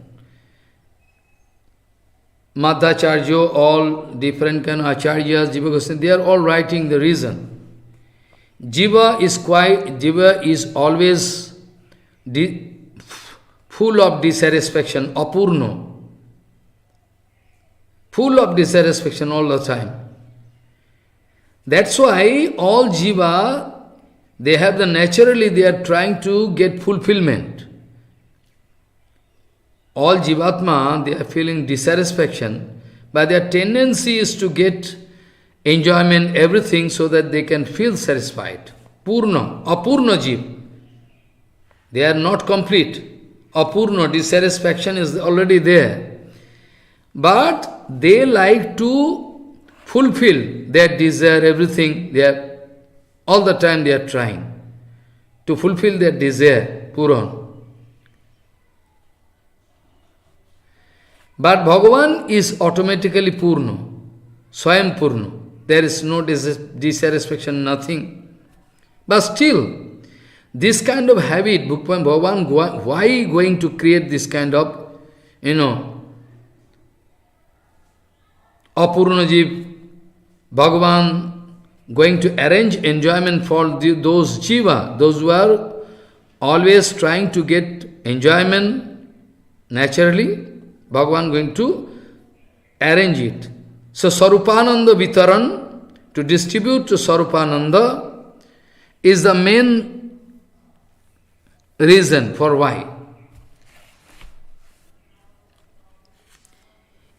Madhacharya, all different kind of acharyas, Jiva Goswami, they are all writing the reason. Jiva is always full of dissatisfaction, apurno, full of dissatisfaction all the time. That's why all jiva, they have naturally they are trying to get fulfillment. All jivatma, they are feeling dissatisfaction, but their tendency is to get enjoyment, everything, so that they can feel satisfied. Purna, apurna jiv. They are not complete. Apurna, dissatisfaction is already there. But they like to fulfill their desire, everything. They are, all the time they are trying to fulfill their desire, Puran. But Bhagavan is automatically Purna, Swayam Purna. There is no dissatisfaction, nothing. But still, this kind of habit, Bhagavan, why going to create this kind of, Apurna Jiv? Bhagavan going to arrange enjoyment for those jiva, those who are always trying to get enjoyment naturally. Bhagavan going to arrange it. So Sarupananda Vitaran, to distribute to Sarupananda, is the main reason for why.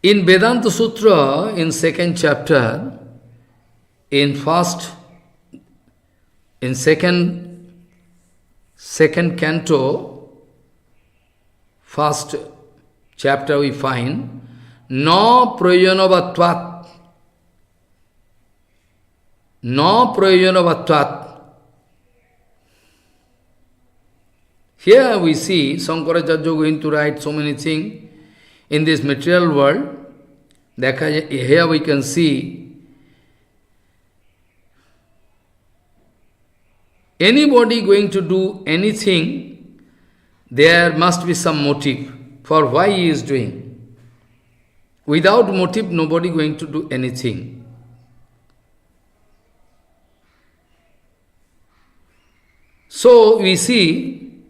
In Vedanta Sutra, in second chapter, in second canto, first chapter we find, no prayojanavatvat. No prayojanavatvat. Here we see Sankaracharya going to write so many things in this material world. Here we can see anybody going to do anything, there must be some motive for why he is doing. Without motive, nobody going to do anything. So we see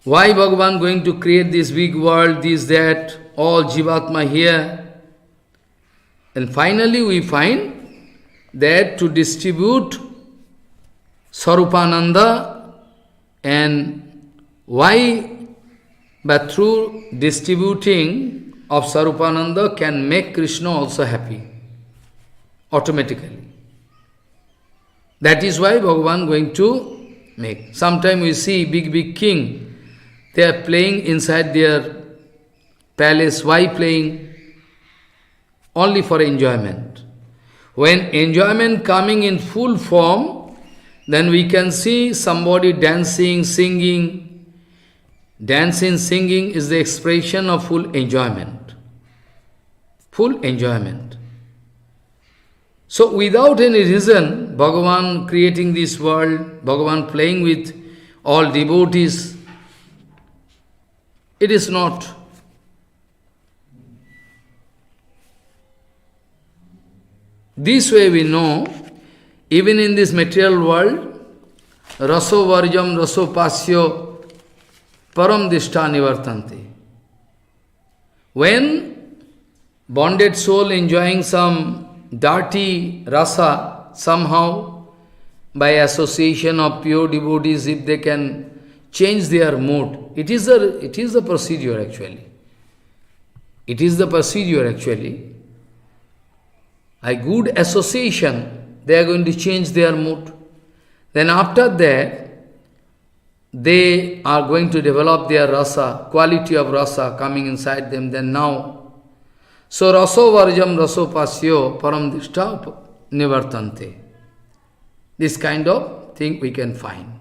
why Bhagavan going to create this big world, this, that, all Jivatma here. And finally we find that to distribute Sarupananda, and why? But through distributing of Sarupananda can make Krishna also happy, automatically. That is why Bhagavan going to make. Sometimes we see big king, they are playing inside their palace. Why playing? Only for enjoyment. When enjoyment coming in full form, then we can see somebody dancing, singing. Dancing, singing is the expression of full enjoyment. Full enjoyment. So without any reason, Bhagavan creating this world, Bhagavan playing with all devotees, it is not. This way we know, even in this material world, raso varjam raso pasyo param dishta nivartanti. When bonded soul enjoying some dirty rasa, somehow by association of pure devotees, if they can change their mood, it is the procedure actually. It is the procedure actually. A good association, they are going to change their mood. Then after that, they are going to develop their rasa, quality of rasa coming inside them. Then now, so raso varjam raso pasyo param dishta nivartante. This kind of thing we can find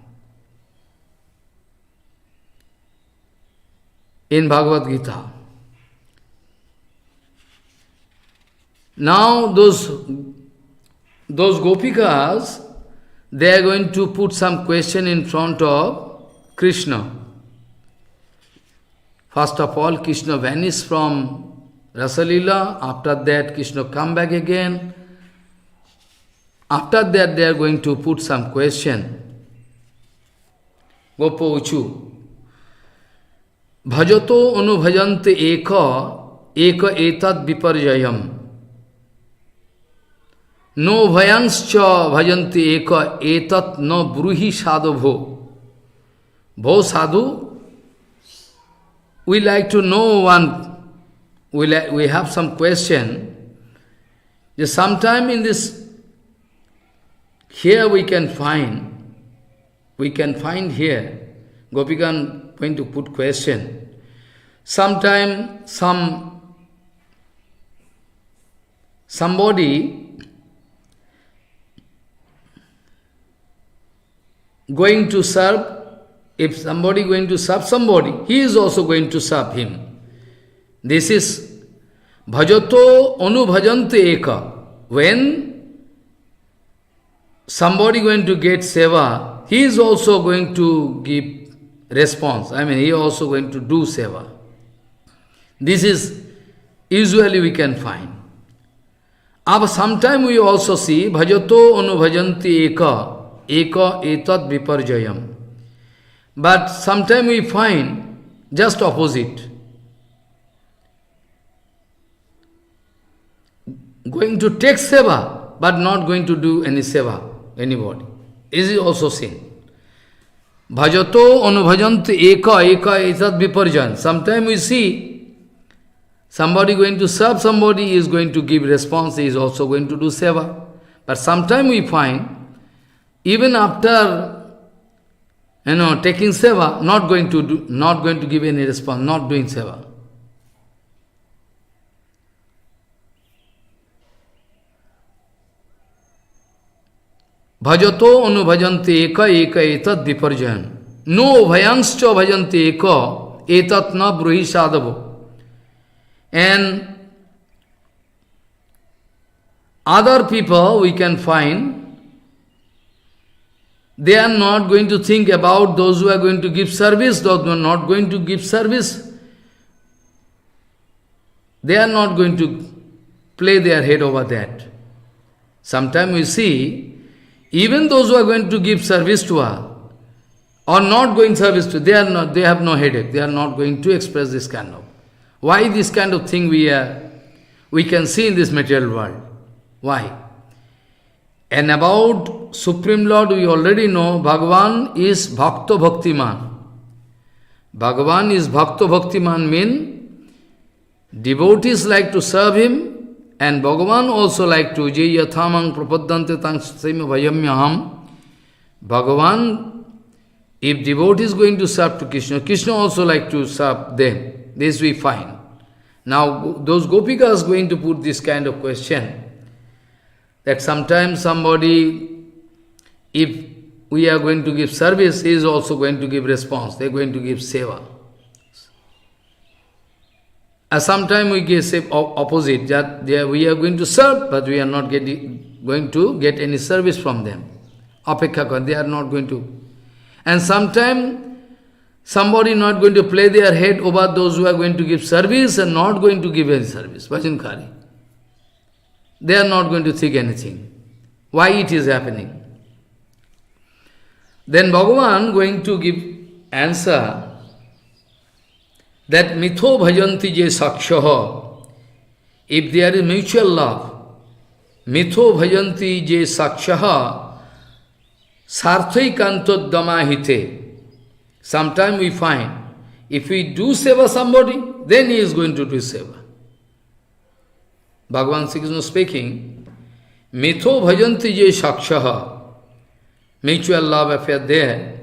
in Bhagavad Gita. Now those gopikas, they are going to put some question in front of Krishna. First of all, Krishna vanished from Rasa Lila. After that, Krishna come back again. After that, they are going to put some question. Gopo Uchu. Bhajato anubhajante eka etat viparjayam. No bhayanscha bhajanti eka etat no bruhi sadho. Bho sadhu, we like to know one, we have some question. Just sometime in this, here we can find here, Gopikan going to put question. Sometime somebody going to serve, if somebody going to serve somebody, he is also going to serve him. This is bhajato anubhajante eka. When somebody going to get seva, he is also going to give response. I mean, he is also going to do seva. This is usually we can find. But sometimes we also see bhajato anubhajanti eka etat viparjayam. But sometimes we find just opposite. Going to take seva, but not going to do any seva, anybody. Is it also sin? Bhajato anubhajanti eka etat viparjayam. Sometimes we see somebody going to serve somebody, is going to give response, he is also going to do seva. But sometimes we find, even after taking seva, not going to give any response, not doing seva. Bhajato anubhajanti eka etat viparjayan. No bhayanscha bhajanti eka etat na bruhi sadhavo. And other people we can find, they are not going to think about those who are going to give service, those who are not going to give service. They are not going to play their head over that. Sometimes we see, even those who are going to give service to her, or not going service to, they have no headache. They are not going to express this kind of. Why this kind of thing we can see in this material world? Why? And about Supreme Lord, we already know, Bhagavan is Bhakta Bhaktiman. Bhagavan is Bhakta Bhaktiman mean, devotees like to serve him, and Bhagavan also like to, Je yathamang prapaddante tang sema vayamyaham. Bhagavan, if devotee is going to serve to Krishna, Krishna also like to serve them. This we find. Now, those Gopikas going to put this kind of question, that sometimes somebody, if we are going to give service, he is also going to give response. They are going to give seva. And sometimes we give opposite, that we are going to serve, but we are not going to get any service from them. Apekha, they are not going to. And sometimes somebody not going to play their head over those who are going to give service and not going to give any service. Vajankari. They are not going to think anything. Why it is happening? Then Bhagavan going to give answer that mitho bhajanti je sakshaha. If there is mutual love, mitho bhajanti je sakshaha sarthai kantoddama hite. Sometimes we find, if we do seva somebody, then he is going to do seva. Bhagavan Sri Krishna speaking, mitho bhajanti je sakshaha. Mutual love affair there,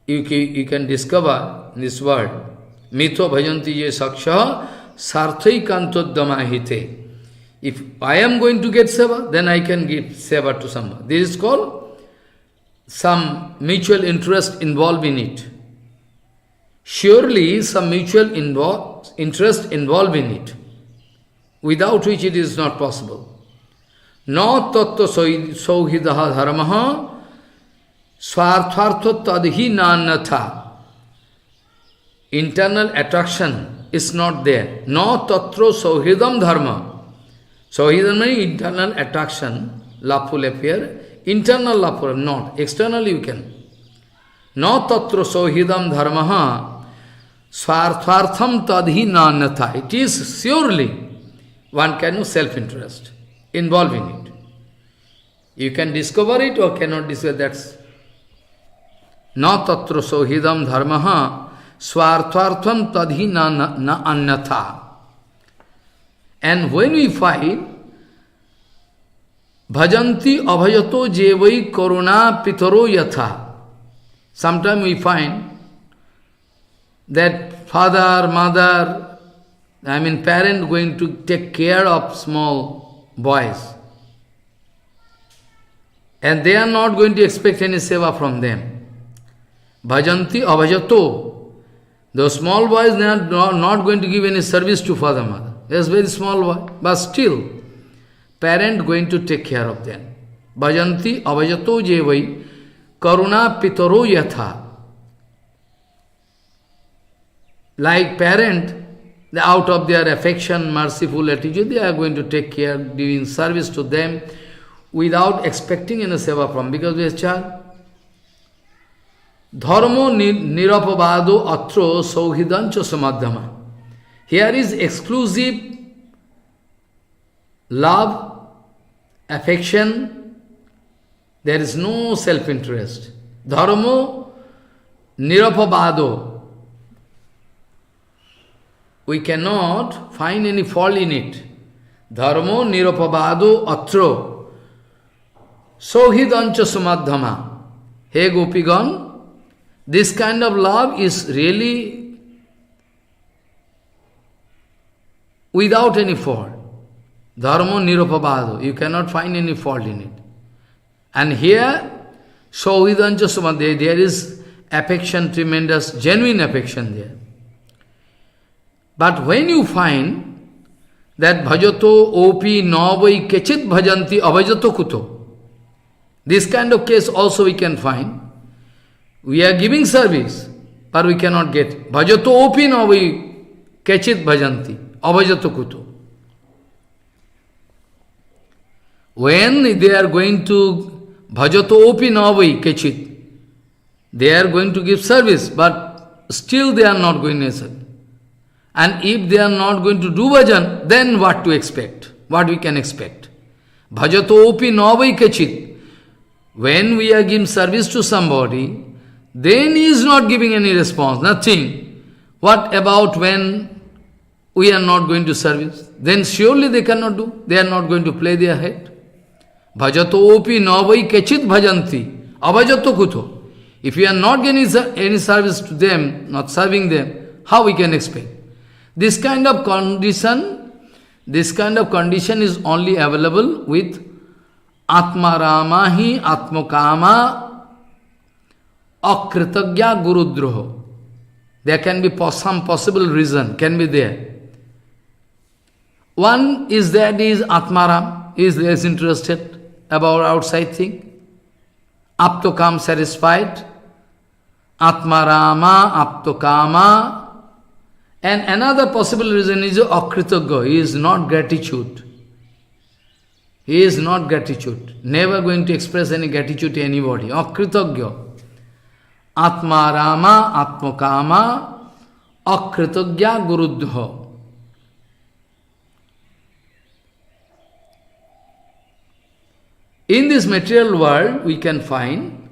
you can discover in this world. Mitho bhajanti je sakshaha sarthai kantoddama hite. If I am going to get seva, then I can give seva to someone. This is called some mutual interest involved in it. Surely some mutual interest involved in it, without which it is not possible. Na tattva sauhidaha dharmaha swartharthatadhi nanatha. Internal attraction is not there. Na tatra sauhidam dharma. Sauhidam means internal attraction, loveful affair. Internal love, not. Externally you can. Na tatra sauhidam dharmaha Swarthartham tadhi nanatha. It is surely one cannot self-interest involved in it. You can discover it or cannot discover, that's na tatra sohidam dharmaha swarthartham tadhi na annatha. And when we find bhajanti abhajato jevai karuna pitaro yatha, sometimes we find that father, mother, parent going to take care of small boys. And they are not going to expect any seva from them. Bhajanti abhajato. Those small boys, they are not going to give any service to father, mother. They are very small boy. But still, parent going to take care of them. Bhajanti abhajato jevai karuna pitaro yatha. Like parent, out of their affection, merciful attitude, they are going to take care, giving service to them without expecting any seva from, because they are child. Dharmo nirapavado atro sauhidancha samadhyama. Here is exclusive love, affection, there is no self-interest. Dharmo nirapavado. We cannot find any fault in it. Dharmo nirapavado atro. Sohidancha sumadhama. Hey Gopigan, this kind of love is really without any fault. Dharmo nirapavado. You cannot find any fault in it. And here, Sohidancha sumadhama, there is affection, tremendous, genuine affection there. But when you find that bhajato opi navai kechit bhajanti abhajato kuto, this kind of case also we can find. We are giving service, but we cannot get. Bhajato opi navai kechit bhajanti abhajato kuto. When they are going to bhajato opi navai kechit, they are going to give service, but still they are not going to serve. And if they are not going to do bhajan, then what to expect? What we can expect? Bhajato opi navai kechit. When we are giving service to somebody, then he is not giving any response, nothing. What about when we are not going to service? Then surely they cannot do. They are not going to play their head. Bhajato opi navai kechit bhajanti abhajato kuto. If we are not getting any service to them, not serving them, how we can expect? This kind of condition is only available with Atma Ramahi Atmakama Akritagya Gurudroho. There can be some possible reason, can be there. One is that is Atmaram, is less interested about outside thing. Aptokam satisfied. Atmarama, Aptokama. And another possible reason is Akritagya, he is not gratitude. He is not gratitude. Never going to express any gratitude to anybody. Akritagya. Atma Rama, Atmakama, Akritagya Gurudho. In this material world, we can find,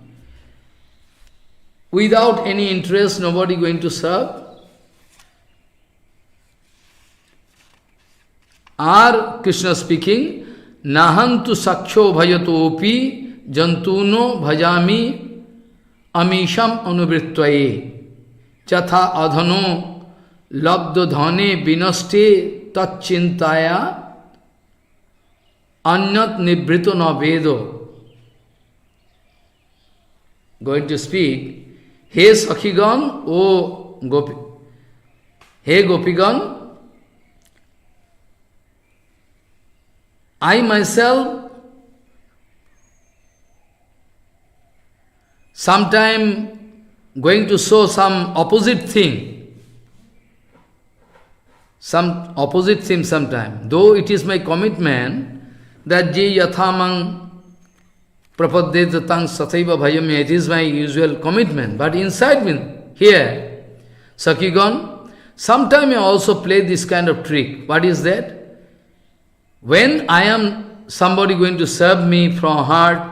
without any interest, nobody going to serve. Or, Krishna speaking, Nahantu saksho bhajato opi jantuno bhajami amisham anuvrittvaye chatha adhano labdo dhane binaste tachintaya anyat nibrito na vedo. Going to speak, He Sakhigan, O Gopi, He Gopigan, I myself sometime going to show some opposite thing. Some opposite thing sometime. Though it is my commitment that je yathamang prapaddeta tang sathaiva bhayamya, it is my usual commitment. But inside me, here, Sakhigan, sometimes I also play this kind of trick. What is that? When I am somebody going to serve me from heart,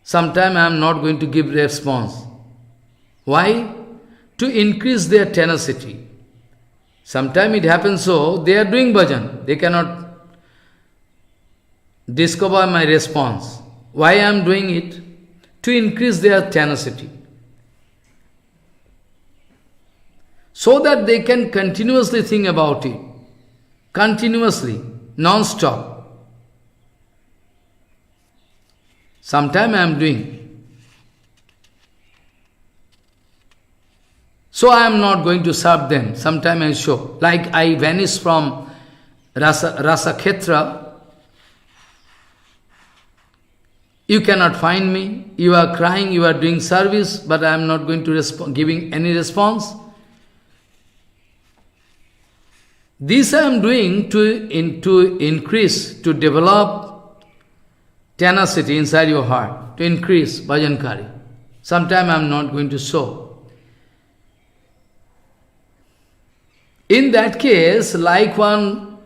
sometimes I am not going to give response. Why? To increase their tenacity. Sometimes it happens so, they are doing bhajan. They cannot discover my response. Why I am doing it? To increase their tenacity. So that they can continuously think about it. Continuously, non-stop. Sometime I am doing. So I am not going to serve them. Sometime I show. Like I vanish from Rasa Khetra. You cannot find me. You are crying, you are doing service, but I am not going to giving any response. This I am doing to increase, to develop tenacity inside your heart, to increase bhajankari. Sometime I am not going to show. In that case, like one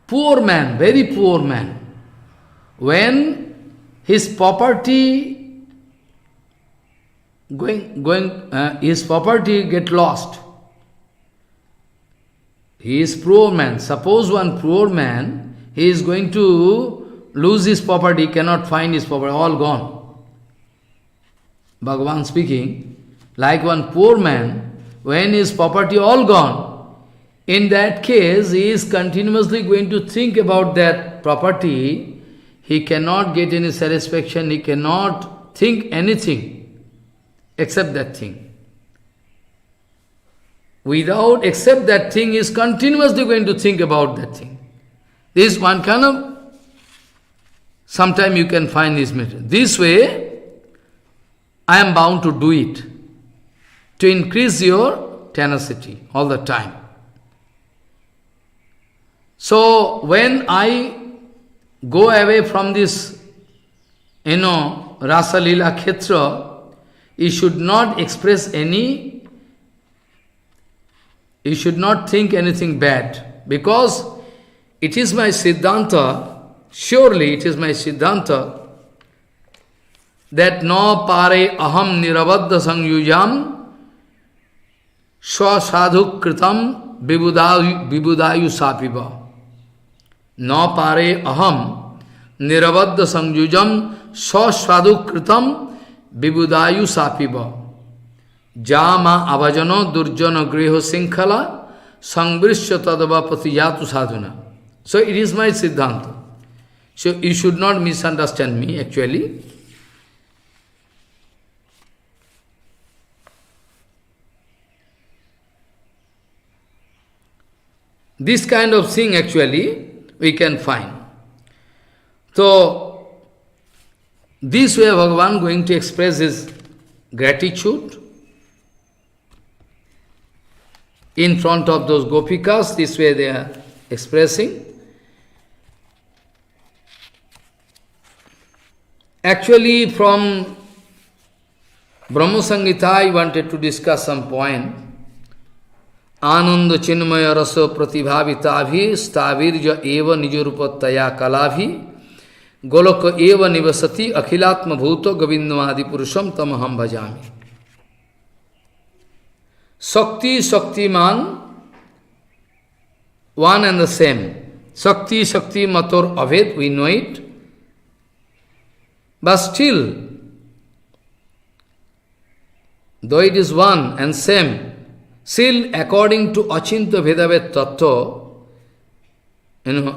poor man, very poor man, when his property his property get lost. He is poor man. Suppose one poor man, he is going to lose his property, cannot find his property, all gone. Bhagavan speaking, like one poor man, when his property all gone, in that case, he is continuously going to think about that property. He cannot get any satisfaction, he cannot think anything except that thing. Without except that thing, he is continuously going to think about that thing. This is one kind of, sometime you can find this method. This way, I am bound to do it, to increase your tenacity all the time. So, when I go away from this, Rasa Lila Khetra, you should not express any, you should not think anything bad, because it is my Siddhanta, surely it is my Siddhanta, that no pare aham nirabadha sangyujam swa sadhu kritam vibudayu sapiva. No pare aham nirabadha sangyujam swa sadhu kritam vibudayu sapiva. Jama avajano durjana griho sinkhala sangrishya tadava patiyatu sadhuna. So it is my Siddhanta. So you should not misunderstand me actually. This kind of thing actually we can find. So, this way Bhagavan going to express his gratitude in front of those gopikas, this way they are expressing. Actually, from Brahma Samhita, I wanted to discuss some point. Ananda chinmaya rasa pratibhavitavhi stavirja eva nijurupattaya kalavhi golaka eva nivasati akhilatma bhuta govindamadi purusham tamaham bhajami. Shakti, Shaktiman, one and the same. Shakti, Shakti, Mator, Aved, we know it. But still, though it is one and same, still according to Achinta Vedavet Tattva,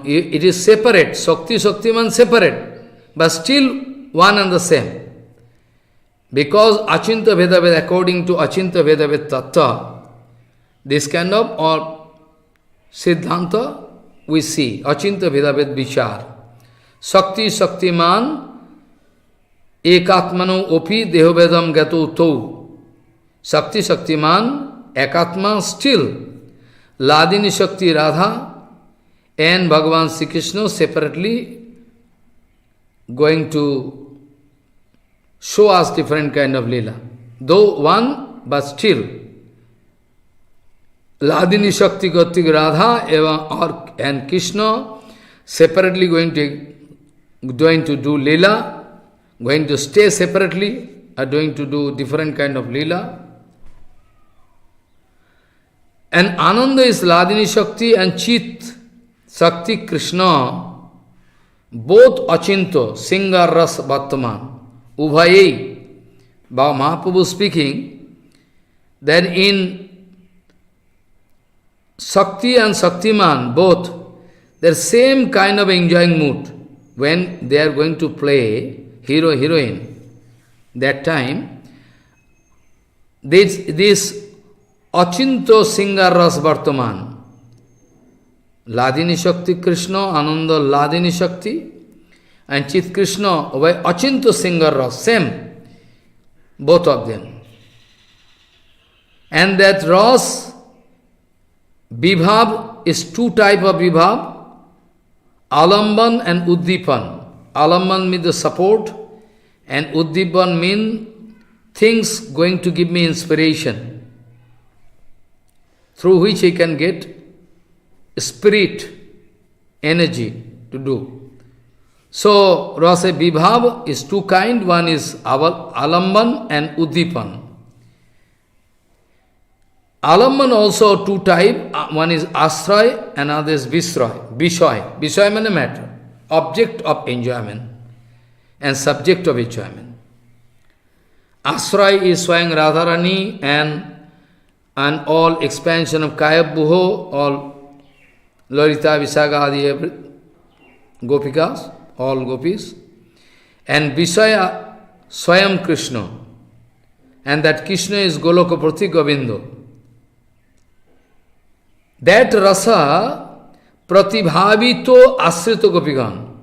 it is separate. Shakti, Shaktiman separate, but still one and the same. Because Achinta Vedavet, according to Achinta Vedavet Tattva, this kind of or Siddhanta we see, Achinta Vedavet Vichar. Shakti, Shaktiman, Ekatmano Opi Dehovedam Gato Tau. Shakti, Shaktiman, Ekatma still, Ladini Shakti Radha and Bhagavan Sri Krishna separately going to show us different kind of lila. Though one, but still, Ladini Shakti Kartik Radha and Krishna separately going to do Leela, going to stay separately, are going to do different kind of Leela. And Ananda is Ladini Shakti and Chit Shakti Krishna, both Achinto, Singar Ras Bhattaman, Ubhaye. Mahaprabhu speaking that in Shakti and Shaktiman, both, their same kind of enjoying mood when they are going to play hero, heroine. That time, this Achinto Singar Ras Vartaman, Ladini Shakti Krishna, Ananda Ladini Shakti, and Chit Krishna, Achinto Singar Ras, same, both of them. And that Ras, Vibhav is two type of Vibhav, Alamban and Uddipan. Alamban means the support, and Uddipan means things going to give me inspiration, through which I can get spirit, energy to do. So, Rasa Vibhav is two kind, one is Alamban and Uddipan. Alamban also two type, one is Asray, another is Visray. Vishay means matter, object of enjoyment and subject of enjoyment. Asray is Swayam Radharani and all expansion of Kayabhuho, all Lalita, Visaga, Adi, Gopikas, all gopis. And Visaya, Swayam Krishna. And that Krishna is Golokapati Govindo. That rasa pratibhavito asrito gopigan.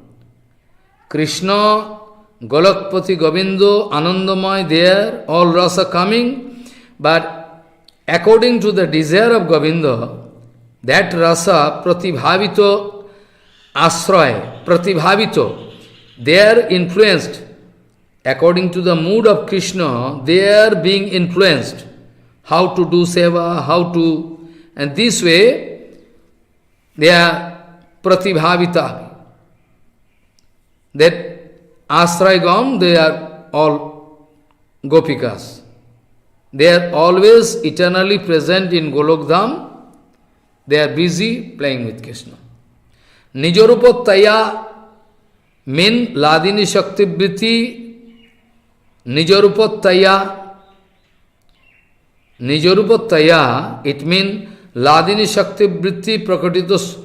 Krishna, Golokpati, Govindo, Anandamay, there, all rasa coming, but according to the desire of Govinda, that rasa pratibhavito asray, pratibhavito, they are influenced. According to the mood of Krishna, they are being influenced. How to do seva, how to. And this way, they are pratibhavita. That asrayagam, they are all gopikas. They are always eternally present in Golokdham. They are busy playing with Krishna. Nijarupataya mean Ladini Shakti Vritti. Nijarupataya, it means Ladini Shakti Vritti Prakatitos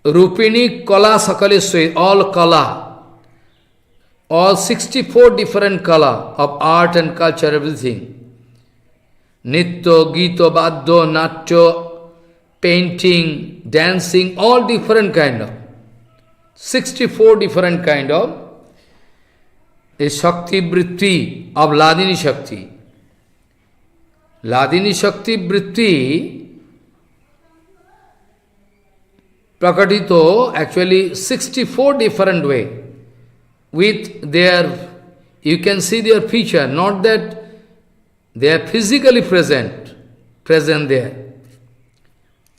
Rupini Kala Sakaleswai, all Kala, all 64 different Kala of art and culture, everything. Nitto, Gita, Baddo, Natyo, painting, dancing, all different kind of, 64 different kind of a Shakti Vritti of Ladini Shakti. Ladini Shakti Vritti Prakatito, actually 64 different way, with their, you can see their feature, not that they are physically present there.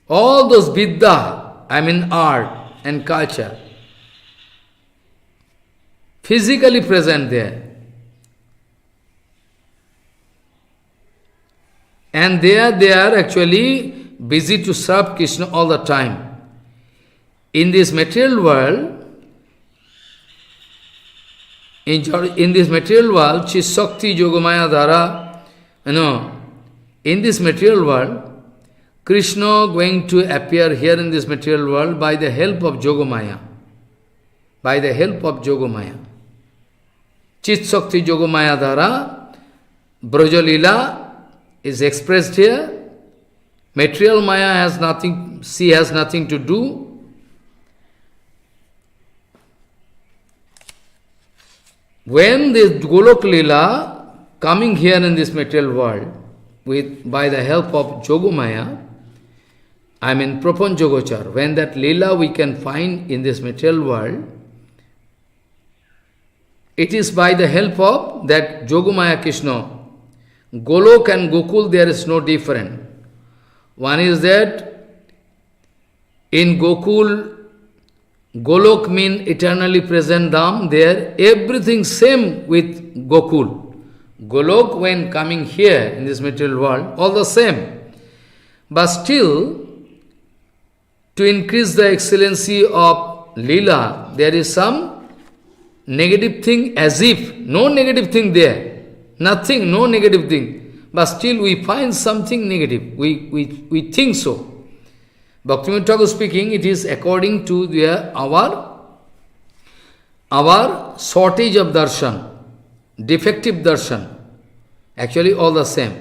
All those vidya, I mean art and culture, physically present there. And they are actually busy to serve Krishna all the time. In this material world, Chit Shakti Yogamaya Dhara, in this material world, Krishna going to appear here in this material world by the help of Yogamaya. By the help of Yogamaya. Chit Shakti Yogamaya Dhara, Braja Lila is expressed here. Material Maya has nothing, she has nothing to do. When this Golok Lila coming here in this material world by the help of Yogamaya, I mean Prapan Yogochar, when that Lila we can find in this material world, it is by the help of that Yogamaya Krishna. Golok and Gokul, there is no difference. One is that in Gokul, Golok means eternally present Dham, there everything same with Gokul. Golok when coming here in this material world, all the same. But still, to increase the excellency of Leela, there is some negative thing, as if no negative thing there. Nothing, no negative thing. But still we find something negative. We think so. Bhaktivinoda Thakur speaking, it is according to our shortage of darshan, defective darshan. Actually all the same.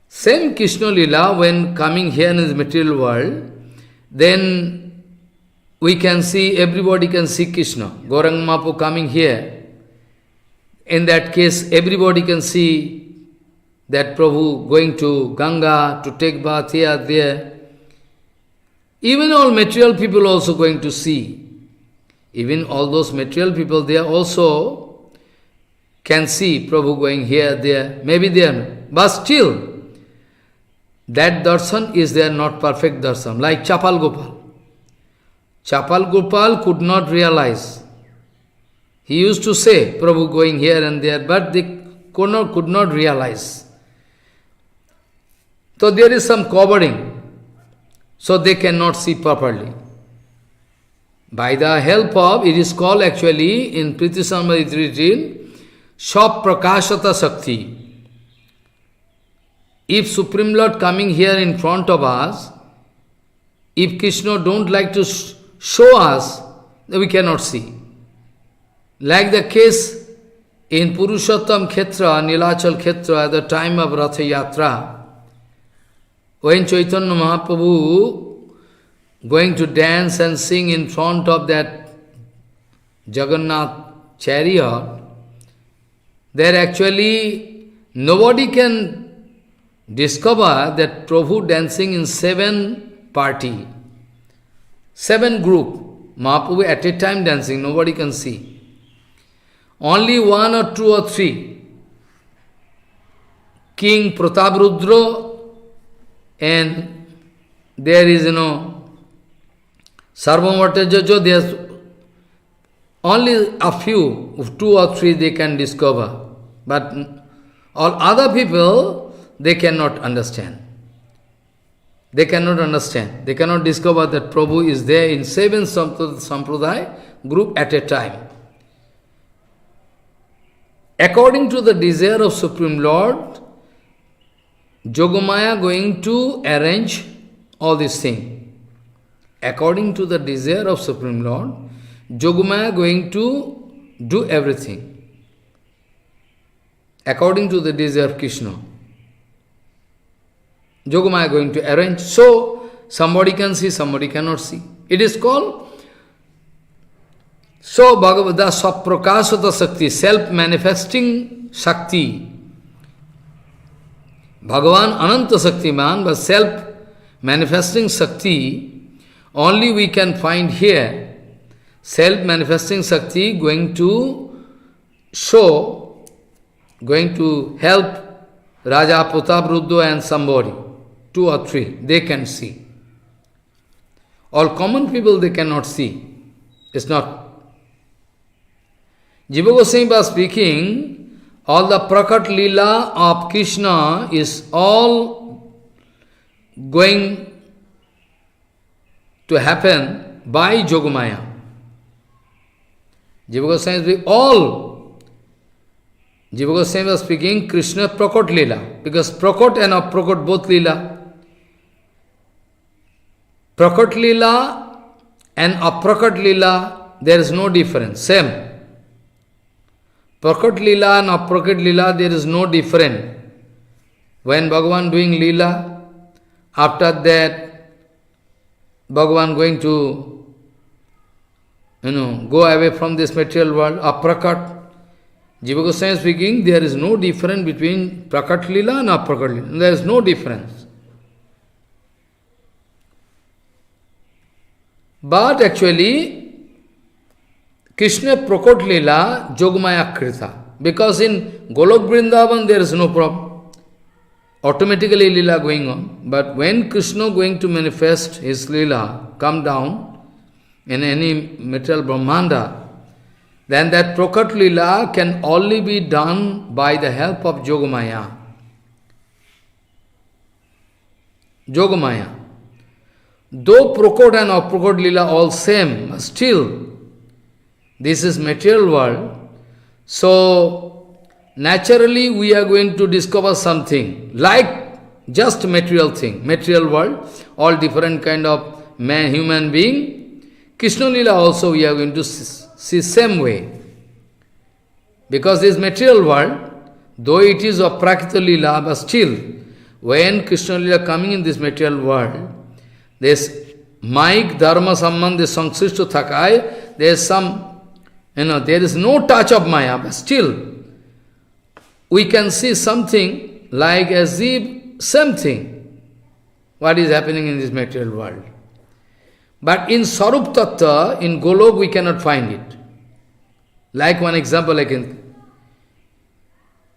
Same Krishna Lila, when coming here in this material world, then we can see, everybody can see Krishna. Gauranga Mahaprabhu coming here. In that case, everybody can see that Prabhu going to Ganga to take bath here, there. Even all material people also going to see. Even all those material people, they also can see Prabhu going here, there. Maybe they are, but still, that darshan is there not perfect darshan, like Chapal Gopal. Chapal Gopal could not realize. He used to say, Prabhu going here and there, but they could not realize. So there is some covering, so they cannot see properly. By the help of, it is called actually in Priti Samari written, Shop Prakashata Shakti. If Supreme Lord coming here in front of us, if Krishna don't like to show us, then we cannot see. Like the case in Purushottam Khetra, Nilachal Khetra, at the time of Ratha Yatra, when Chaitanya Mahaprabhu going to dance and sing in front of that Jagannath chariot, there actually nobody can discover that Prabhu dancing in 7 party, 7 group. Mahaprabhu at a time dancing, nobody can see. Only 1 or 2 or 3. King Prataprudra, and there is, Sarvamata Jajo, there's only a few, 2 or 3 they can discover. But all other people, they cannot understand. They cannot understand. They cannot discover that Prabhu is there in 7 Sampradaya group at a time. According to the desire of Supreme Lord, Yogamaya going to arrange all these things. According to the desire of Supreme Lord, Yogamaya going to do everything. According to the desire of Krishna. Yogamaya going to arrange. So, somebody can see, somebody cannot see. It is called, so Bhagavata Saprakasata Shakti, self-manifesting Shakti. Bhagavan Ananta Shaktiman, but self-manifesting Shakti, only we can find here. Self-manifesting Shakti going to show, going to help Raja Prataprudra and somebody, 2 or 3, they can see. All common people, they cannot see. It's not. Jiva Goswami was speaking, all the Prakat Lila of Krishna is all going to happen by Yogamaya. Jiva Goswami is speaking, all. Jiva Goswami was speaking Krishna Prakat Lila, because Prakat and Aprakat both Lila. Prakat Lila and Aprakat Lila, there is no difference, same. Prakat Lila and Aprakat Lila, there is no difference. When Bhagavan doing Lila, after that, Bhagavan going to, go away from this material world, Aprakat. Jiva Goswami speaking, there is no difference between Prakat Lila and Aprakat Lila. There is no difference. But actually, Krishna Prakat Lila Yogamaya Krita. Because in Golok Vrindavan there is no problem. automatically Lila going on. But when Krishna going to manifest his Lila, come down in any material Brahmanda, then that Prakat Lila can only be done by the help of Yogamaya. Yogamaya. Though Prakat and Aprakat Lila all same, but still, this is material world. So, naturally we are going to discover something, like just material thing, material world, all different kind of man, human being. Krishna Lila also we are going to see same way. Because this material world, though it is of Aprakrita Lila, but still, when Krishna Lila coming in this material world, this Maik Dharma Sambandhi Sangsrishta Thakai, there is some, there is no touch of Maya, but still, we can see something like as if same thing, what is happening in this material world. But in Sarup Tattva, in Golok, we cannot find it. Like one example I can.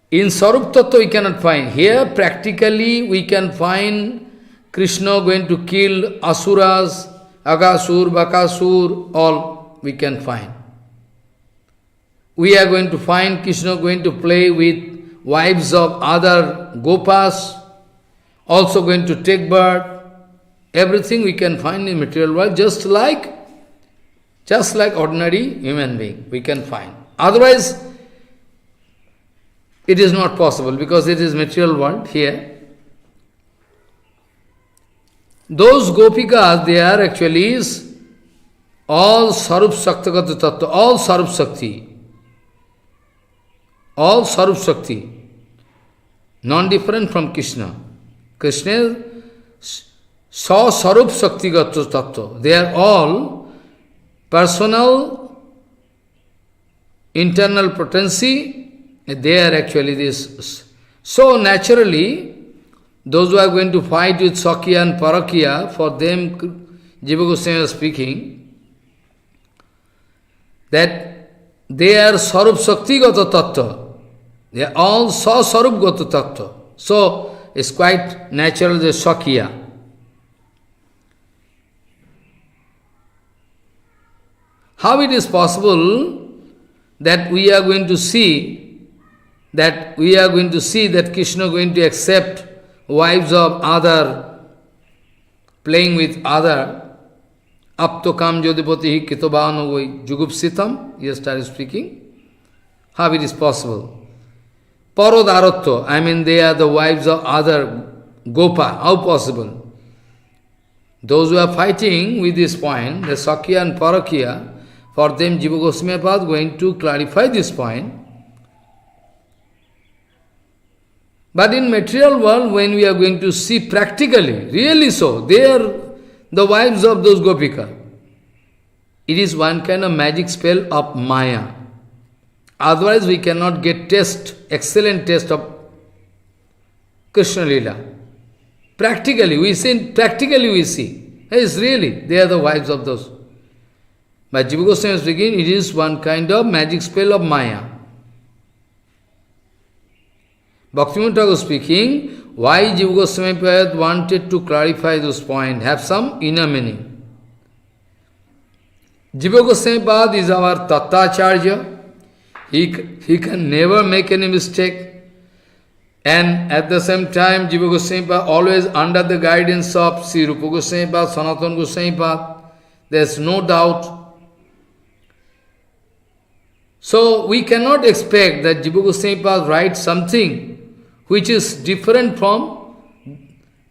In Sarup Tattva, we cannot find. Here, practically, we can find Krishna going to kill Asuras, Agasur, Bakasur, all we can find. We are going to find Krishna going to play with wives of other Gopas, also going to take birth. Everything we can find in material world, just like ordinary human being, we can find. Otherwise, it is not possible, because it is material world here. Those Gopikas, they are actually all Sarup Saktagata Tattva, all Sarup Sakti. All Sarup Sakti. Non-different from Krishna. Krishna saw Sarup Sakti Gata Tattva. They are all personal, internal potency. They are actually this. So naturally, those who are going to fight with Sakya and Parakya, for them, Jiva Goswami was speaking, that they are Sarup Sakti Gata Tattva. They are all Sarup Gata Tattva. So, it's quite natural, the Sakya. How it is possible that we are going to see that Krishna going to accept wives of other, playing with other, Aptokam Jodipati Kitobano Jugupsitam, he started speaking. How it is possible? Parodaratto, I mean they are the wives of other Gopa, how possible? Those who are fighting with this point, the Sakya and Parakya, for them Jiva Goswami Pad going to clarify this point. But in material world, when we are going to see practically, really so, they are the wives of those Gopika. It is one kind of magic spell of Maya. Otherwise we cannot get excellent taste of Krishna Lila. Practically we see. Yes, really, they are the wives of those. But Jiva Goswami speaking, it is one kind of magic spell of Maya. Bhaktivinoda Thakur speaking, why Jiva Goswami Pad wanted to clarify this point, have some inner meaning. Jiva Goswami Pad is our Tattacharya. He can never make any mistake. And at the same time, Jiva Goswami Pad always under the guidance of Sri Rupa Goswami Pad, Sanatana Goswami Pad. There is no doubt. So we cannot expect that Jiva Goswami Pad writes something which is different from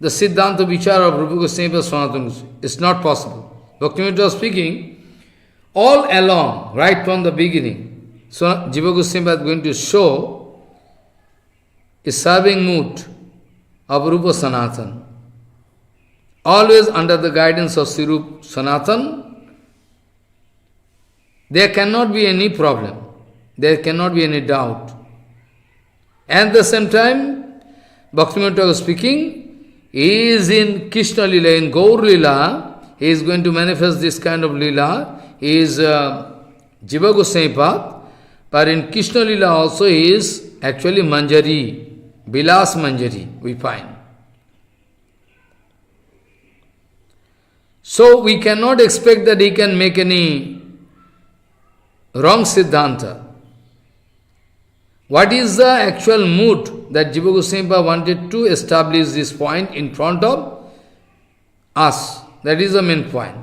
the Siddhanta Vichara of Rupa Goswami Pad, Sanatana Goswami. It's not possible. Bhaktivinoda speaking, all along, right from the beginning, so Jiva Goswami Pad is going to show a serving mood of Rupa Sanatana. Always under the guidance of Sri Rupa Sanatana, there cannot be any problem. There cannot be any doubt. And at the same time, Bhaktivinoda Thakur speaking, he is in Krishna Lila, in Gaur Lila, he is going to manifest this kind of Lila. He is Jiva Goswami Pad, but in Krishna Lila also he is actually Manjari. Vilas Manjari, we find. So we cannot expect that he can make any wrong Siddhanta. What is the actual mood that Jiva Goswami wanted to establish this point in front of us? That is the main point.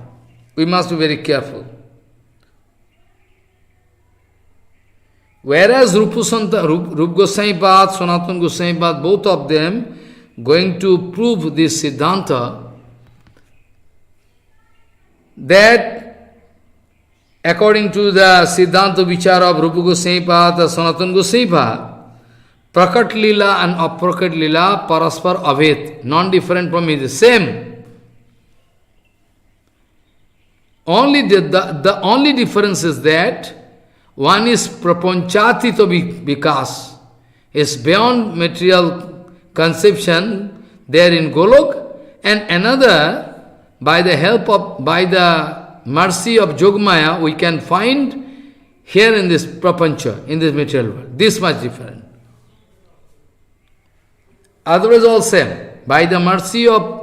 We must be very careful. Whereas Rup Goswami Pad, Sanatana Goswami Pad, both of them going to prove this Siddhanta, that according to the Siddhanta Vichara of Rupa Goswami Pad, Sanatana Goswami Pad, Prakat Lila and Aprakrita Lila Paraspar Abhet, non-different from each other, same. Only the only difference is that one is prapanchatito vikas, is beyond material conception there in Golok, and another by the mercy of Jogmaya we can find here in this prapancha, in this material world. This much different. Otherwise all same. By the mercy of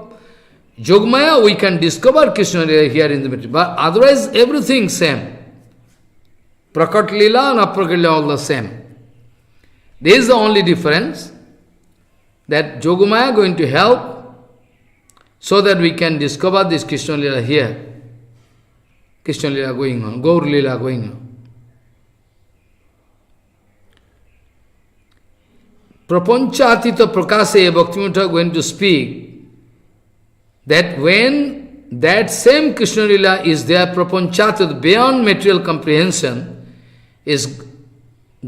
Jogmaya we can discover Krishna here in the material, but otherwise everything same. Prakat Lila and Aprakrita Lila all the same. This is the only difference, that Jogmaya going to help so that we can discover this Krishna Lila here. Krishna Lila going on, Gaur Lila going on. Prapanchatita Prakase, Bhaktivinoda going to speak that when that same Krishna Lila is there, Prapanchatita, beyond material comprehension, is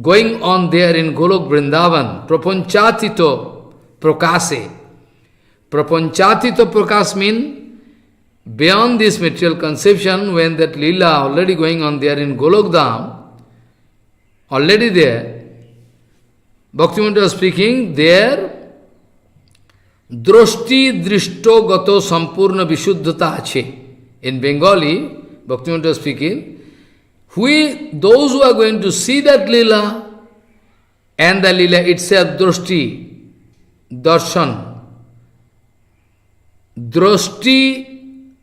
going on there in Golok Vrindavan, Prapanchatito Prakase. Prapanchatito Prakas means beyond this material conception, when that Leela already going on there in Golok Dham, already there, Bhaktivinoda was speaking, there, Droshti Drishto Gato Sampurna Vishuddhata Ache. In Bengali, Bhaktivinoda was speaking, those who are going to see that Leela, and the Leela itself, Droshti, Darshan, Droshti,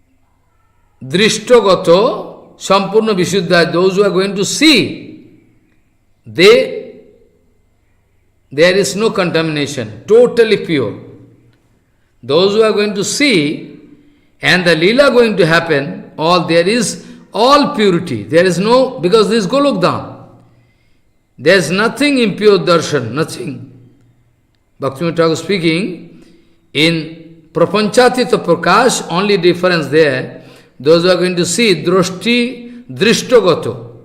Drishtogato, Sampurna Vishuddha, those who are going to see, there is no contamination, totally pure. Those who are going to see, and the Leela going to happen, there is all purity. There is no, because this is Golokdham. There is nothing impure darshan, nothing. Bhaktivinoda Thakur speaking, in Prapanchatita Prakash, only difference there, those who are going to see, Droshti, Drishtogato.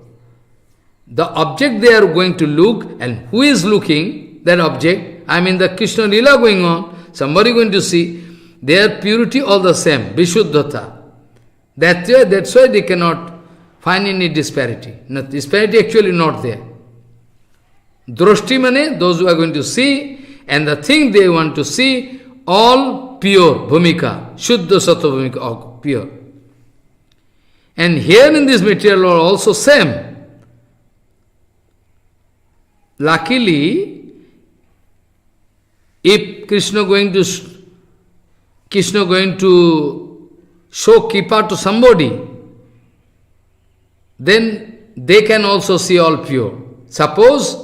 The object they are going to look, and who is looking that object? I mean the Krishna Leela going on, somebody going to see, their purity all the same, Vishuddhata. That's why they cannot find any disparity. Disparity actually not there. Droshti mane, those who are going to see, and the thing they want to see, all pure, bhumika, Shuddha Sattva bhumika, all pure. And here in this material world also same. Luckily, if Krishna going to show Kripa to somebody, then they can also see all pure. Suppose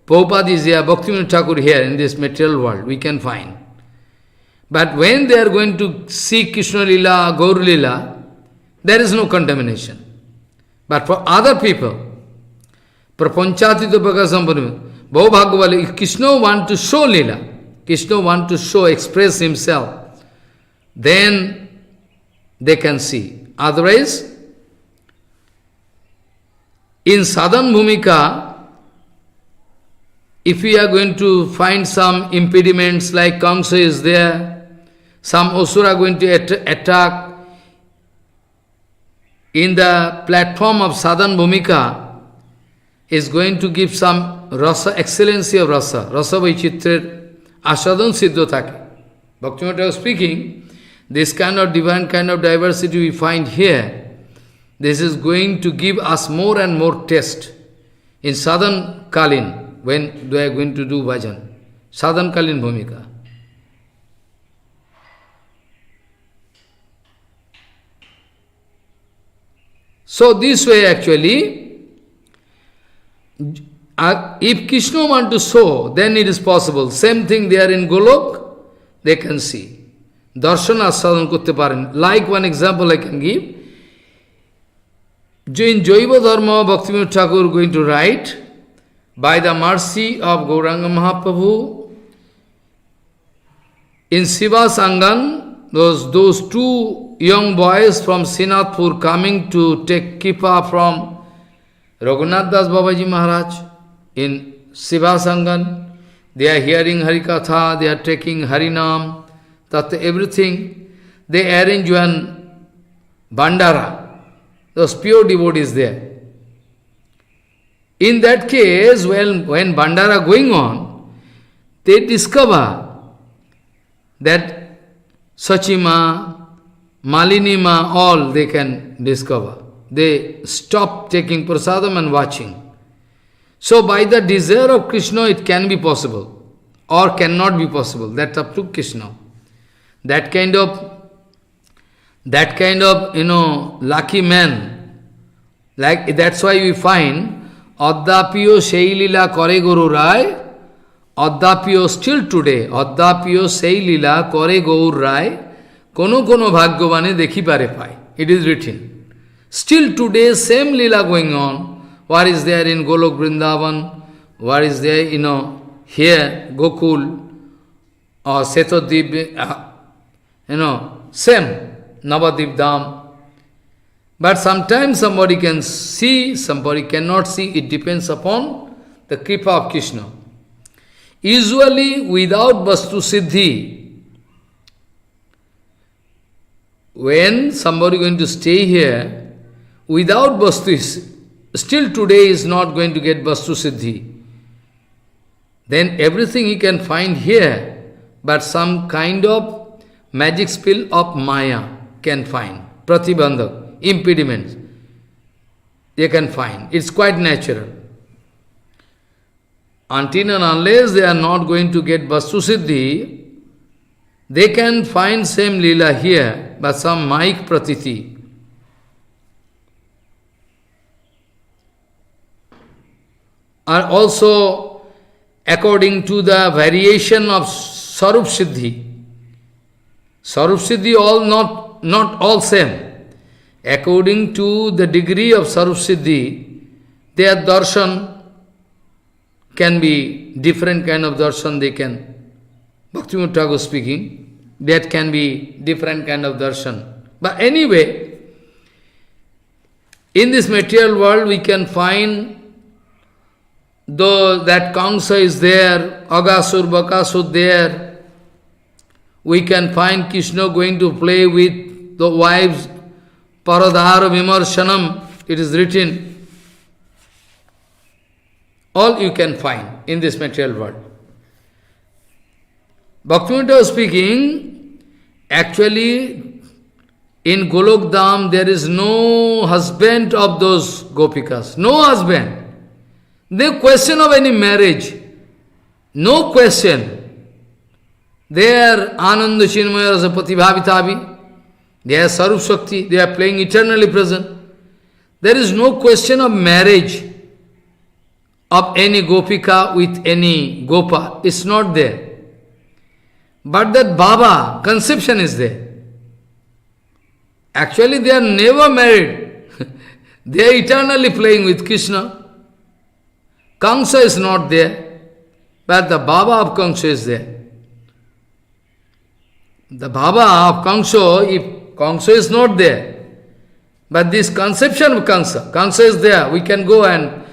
Prabhupada is here, Bhaktivinoda Thakur here in this material world, we can find. But when they are going to see Krishna Lila, Gaur Lila, there is no contamination. But for other people, Prapanchatita Bhagasampanam, Bhauvagavali, if Krishna want to show Lila, Krishna want to show, express himself, then they can see. Otherwise, in Sadhan Bhumika, if we are going to find some impediments like Kamsa is there, some Asura are going to attack, in the platform of Sadhan Bhumika, is going to give some rasa, excellency of rasa, rasa vaichitra, asadhan siddho thake. Bhaktivinoda was speaking, this kind of divine kind of diversity we find here, this is going to give us more and more taste in Sadhan Kalin, when they are going to do bhajan. Sadhankalin bhumika. So this way actually, if Krishna want to show, then it is possible. Same thing they are in Golok, they can see. Darshana sadhan korte paren. Like one example I can give. In Jaiva Dharma, Bhaktivinoda Thakur going to write, by the mercy of Gauranga Mahaprabhu, in Shiva Sangan, those two young boys from Srinathpur coming to take Kripa from Raghunath Das Babaji Maharaj in Shiva Sangan, they are hearing Harikatha, they are taking Harinam, Tattva, everything. They arrange one Bandara. Those pure devotees there. In that case, when Bandara going on, they discover that Sachima, Malinima, all they can discover. They stop taking prasadam and watching. So by the desire of Krishna, it can be possible or cannot be possible. That's up to Krishna. That kind of lucky man, like that's why we find Addapiyo Shailila Kore Guru Rai, Addapiyo still today, Addapiyo Shailila Kore Guru Rai, Kono Bhagavane Dekhi Pare Pai. It is written. Still today, same Lila going on. What is there in Golok Vrindavan? What is there, here, Gokul, or Setodip, same. Navadip Dham. But sometimes somebody can see, somebody cannot see. It depends upon the Kripa of Krishna. Usually, without Vastu Siddhi, when somebody going to stay here, without Vastu, still today is not going to get Vastu Siddhi. Then everything he can find here, but some kind of magic spell of Maya can find, pratibandhak, impediments, they can find. It's quite natural. Until and unless they are not going to get Vastu Siddhi, they can find same Leela here, but some Maik Pratiti. Are also according to the variation of Sarup Siddhi. Sarup Siddhi all not all same. According to the degree of Sarup Siddhi, their darshan can be different kind of darshan they can. Bhaktivinoda Thakur speaking, that can be different kind of darshan. But anyway, in this material world we can find though that Kamsa is there, Agasur, Bakasur there, we can find Krishna going to play with the wives, Paradhara Vimarshanam, it is written. All you can find in this material world. Bhaktivinoda was speaking, actually in Golok Dham there is no husband of those Gopikas, no husband. No question of any marriage, no question. They are Ananda Chinmaya Rasa Patibhavitavi, they are Sarup Shakti, they are playing eternally present. There is no question of marriage of any Gopika with any Gopa. It's not there. But that Baba, conception is there. Actually they are never married. They are eternally playing with Krishna. Kamsa is not there, but the Baba of Kamsa is there. The Baba of Kamsa, if Kamsa is not there, but this conception of Kamsa is there, we can go and,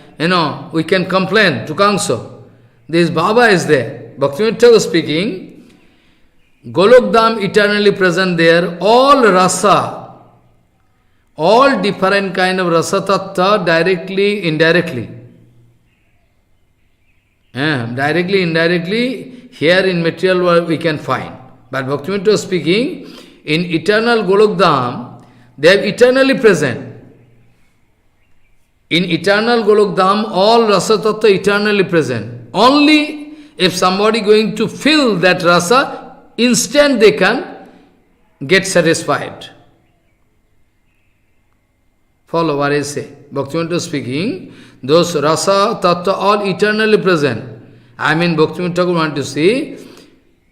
we can complain to Kamsa. This Baba is there. Bhaktivinoda Thakur speaking, Golok Dham eternally present there, all rasa, all different kind of rasa tattva, directly, indirectly. Directly, indirectly, here in material world we can find. But Bhaktivinoda speaking, in eternal Golok Dham, they are eternally present. In eternal Golok Dham, all Rasa Tattva eternally present. Only If somebody going to feel that rasa, instant they can get satisfied. Follow what I say. Bhaktivinoda speaking, those rasa, tattva, all eternally present. I mean, Bhaktivinoda Thakur want to say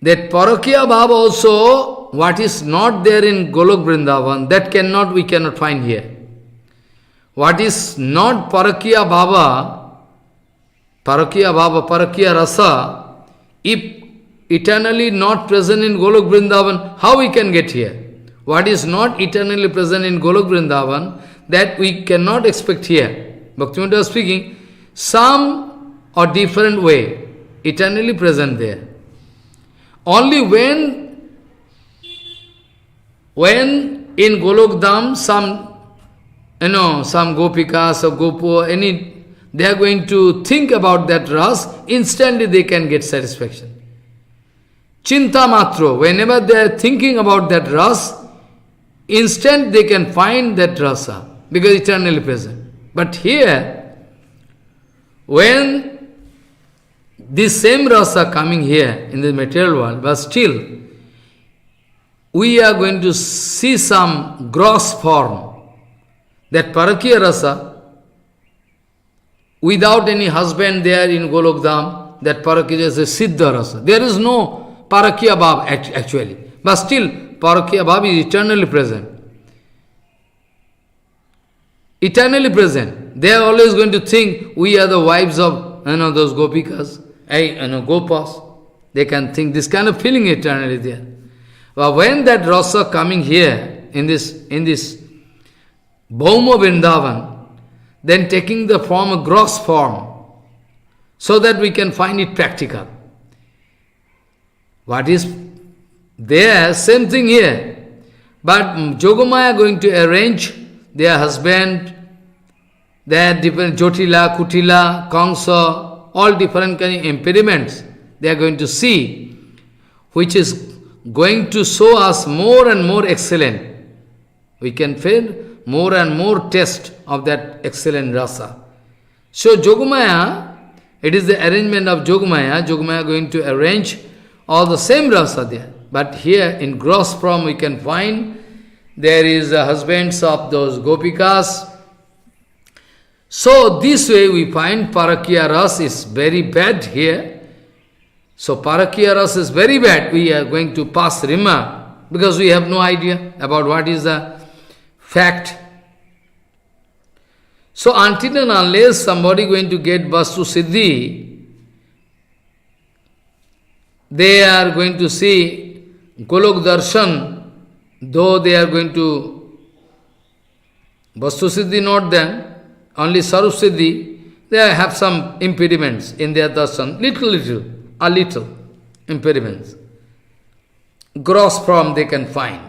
that parakya bhava also, what is not there in Golok Vrindavan, that we cannot find here. What is not parakya bhava, parakya rasa, if eternally not present in Golok Vrindavan, how we can get here? What is not eternally present in Golok Vrindavan, that we cannot expect here. Bhaktivinoda speaking, some or different way, eternally present there. Only when in Golok Dham, some gopikas or gopo, they are going to think about that ras, instantly they can get satisfaction. Chinta matro, whenever they are thinking about that ras, instant they can find that rasa, because eternally present. But here, when this same rasa coming here in the material world, but still, we are going to see some gross form, that parakya rasa, without any husband there in Golokdham, that parakya is a siddha rasa. There is no parakya bhav actually, but still, parakya bhav is eternally present. Eternally present. They are always going to think we are the wives of those gopikas, gopas. They can think this kind of feeling eternally there. But when that rasa coming here in this Bhauma Vrindavan, then taking the form, a gross form, so that we can find it practical. What is there, same thing here. But Yogamaya going to arrange their husband, their different Jotila, Kutila, Kamsa, all different kind of impediments they are going to see, which is going to show us more and more excellent. We can feel more and more taste of that excellent rasa. So Yogamaya, it is the arrangement of Yogamaya. Yogamaya going to arrange all the same rasa there. But here in gross form we can find there is husbands of those gopikas. So this way we find parakya ras is very bad here. So parakya ras is very bad. We are going to pass remark because we have no idea about what is the fact. So until and unless somebody going to get Vastu Siddhi, they are going to see Golok Darshan, though they are going to Vastu Siddhi not then, only Sarup Siddhi, they have some impediments in their darshan, a little impediments. Gross form they can find.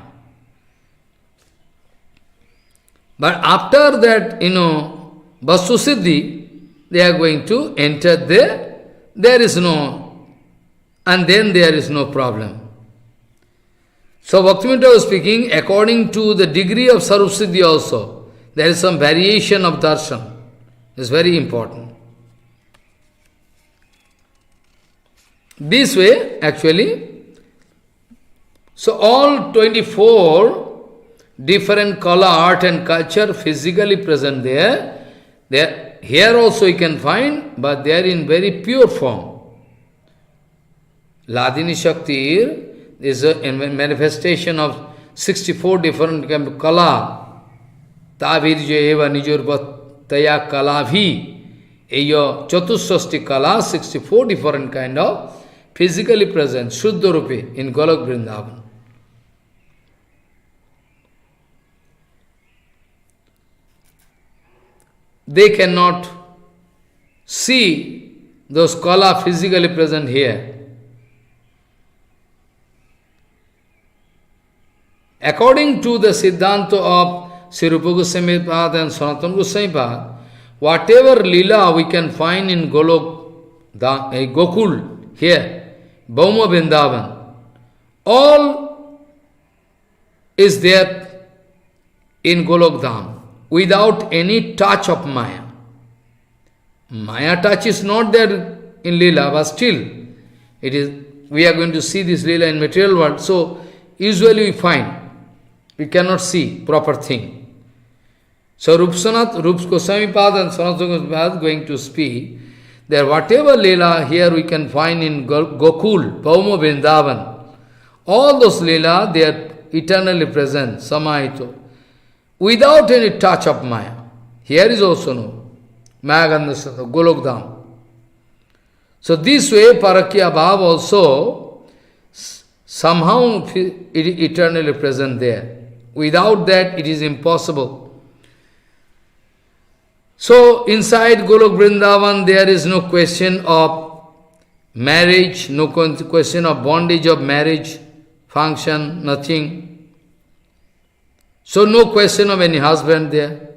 But after that, Vastu Siddhi, they are going to enter there. There is no, and then there is no problem. So Bhaktivinoda was speaking, according to the degree of Sarup Siddhi also, there is some variation of darshan. It's very important. This way, actually, so all 24 different kala, art and culture physically present there. Here also you can find, but they are in very pure form. Ladini Shakti is a manifestation of 64 different kind of kala. Tavirjo eva nijurvataya kalavhi. Eyo chatushashti kala, 64 different kind of physically present, Shuddha Rupi in Golok Vrindavan. They cannot see those kala physically present here. According to the Siddhanta of Sri Rupa Goswami Pad and Sanatana Goswami Pad, whatever lila we can find in Gokul here, Bhauma Vrindavan, all is there in Golok Dham, without any touch of Maya. Maya touch is not there in Lila, but still, It is, we are going to see this Leela in material world, so usually we find, we cannot see proper thing. So Rup Goswami Pad and Sanatana Goswami Pad going to speak that whatever Leela here we can find in Gokul, Pauma Vrindavan, all those Leela, they are eternally present, Samahito, without any touch of Maya. Here is also no Mayagandha Golokdham. So this way, Parakya Bhav also somehow eternally present there. Without that, it is impossible. So inside Golok Vrindavan, there is no question of marriage, no question of bondage of marriage, function, nothing. So no question of any husband there.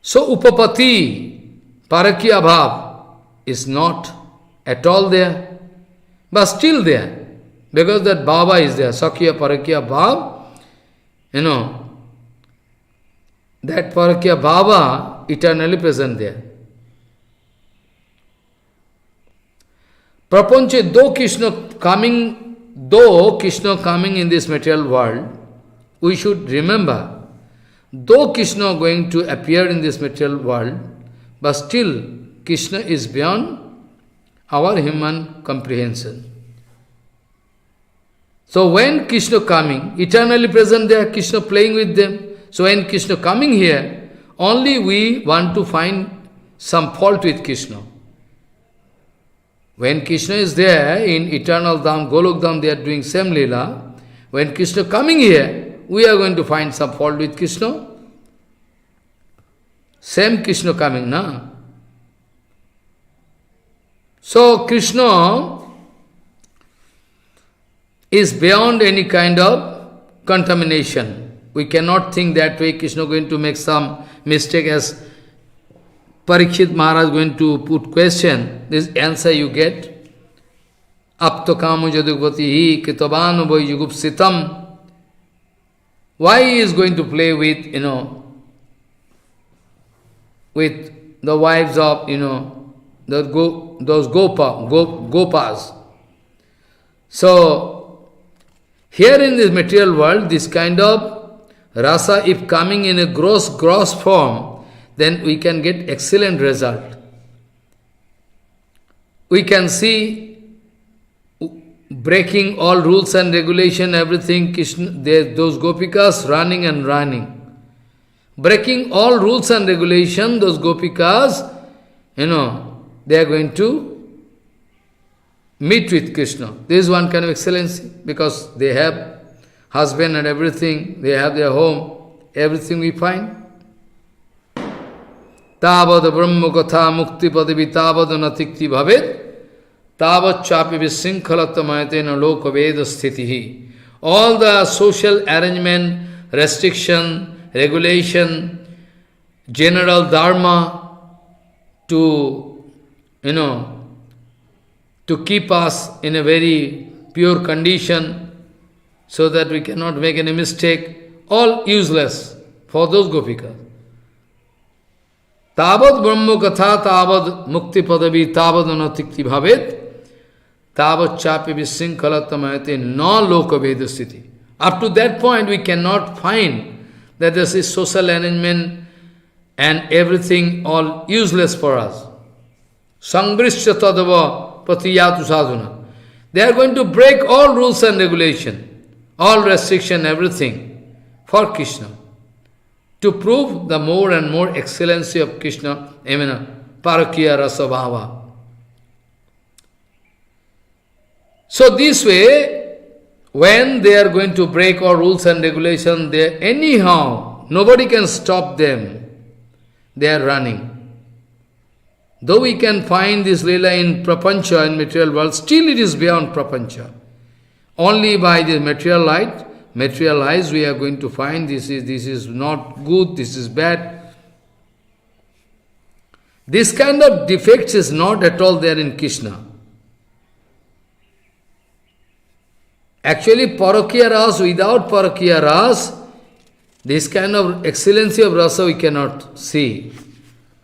So Upapati, Parakya Bhav is not at all there, but still there, because that Baba is there, Sakya Parakya Bhav, that Parakya Baba eternally present there. Prapancha, though Krishna coming in this material world, we should remember, though Krishna going to appear in this material world, but still Krishna is beyond our human comprehension. So when Krishna coming, eternally present there, Krishna playing with them. So when Krishna coming here, only we want to find some fault with Krishna. When Krishna is there in eternal Dham, Golok Dham, they are doing same Leela. When Krishna coming here, we are going to find some fault with Krishna. Same Krishna coming, na? So Krishna is beyond any kind of contamination. We cannot think that way Krishna going to make some mistake as Parikshit Maharaj going to put question. This answer you get. Apto kamo jadugvati hi kitabano bhai yugupsitam. Why he is going to play with, with the wives of, those gopas. So, here in this material world, this kind of rasa, if coming in a gross form, then we can get excellent result. We can see breaking all rules and regulation, everything, Krishna, those gopikas running and running. Breaking all rules and regulation, those gopikas, they are going to meet with Krishna. This is one kind of excellency, because they have husband and everything, they have their home, everything we find. Tavad Brahma Katha Mukti Padavi Tavad Natikti Bhavet Tavad Chapi Visinkhalatamayaten Loka Veda Sthitihi. All the social arrangement, restriction, regulation, general dharma to, to keep us in a very pure condition, so that we cannot make any mistake, all useless for those gopikas. Tavad Brahma Katha Tavad Mukti Padavi Tavad Anatikti Bhavet Tavad Chapi Visinkhalatamayaten Na Loka Veda Sthiti. Up to that point we cannot find that this is social arrangement and everything all useless for us. Sangrishya Tadava Patiyatu Sadhuna. They are going to break all rules and regulation, all restriction, everything, for Krishna, to prove the more and more excellency of Krishna, Parakya Rasa Bhava. So this way, when they are going to break all rules and regulations, they anyhow, nobody can stop them. They are running. Though we can find this Leela in Prapancha, in material world, still it is beyond Prapancha. Only by the material eyes, we are going to find this is not good, this is bad. This kind of defects is not at all there in Krishna. Actually, Parakya Rasa, without Parakya Rasa, this kind of excellency of rasa we cannot see.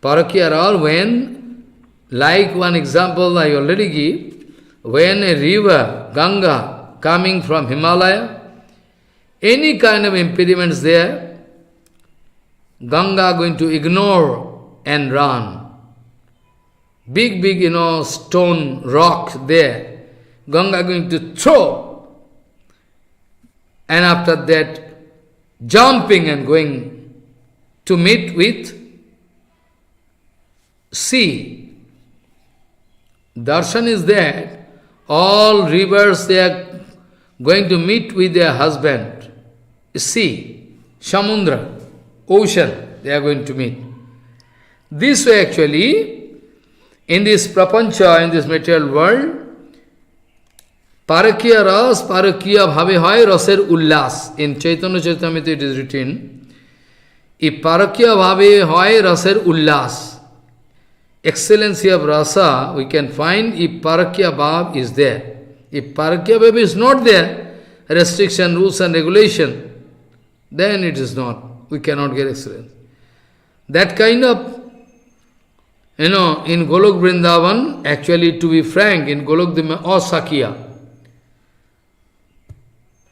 Parakya Rasa, when Like one example I already give, when a river, Ganga, coming from Himalaya, any kind of impediments there, Ganga going to ignore and run. Big, stone, rock there, Ganga going to throw. And after that, jumping and going to meet with sea. Darshan is that all rivers, they are going to meet with their husband. Sea, Samundra, ocean, they are going to meet. This way actually, in this prapancha, in this material world, Parakya ras, parakya bhave hoy raser ullas. In Chaitanya Charitamrita it is written, if parakya bhave hoy raser ullas, excellency of rasa, we can find if parakya bhav is there. If parakya bhav is not there, restriction, rules and regulation, then it is not. We cannot get excellence. That kind of, in Golok Vrindavan, actually to be frank, in Golok Asakya.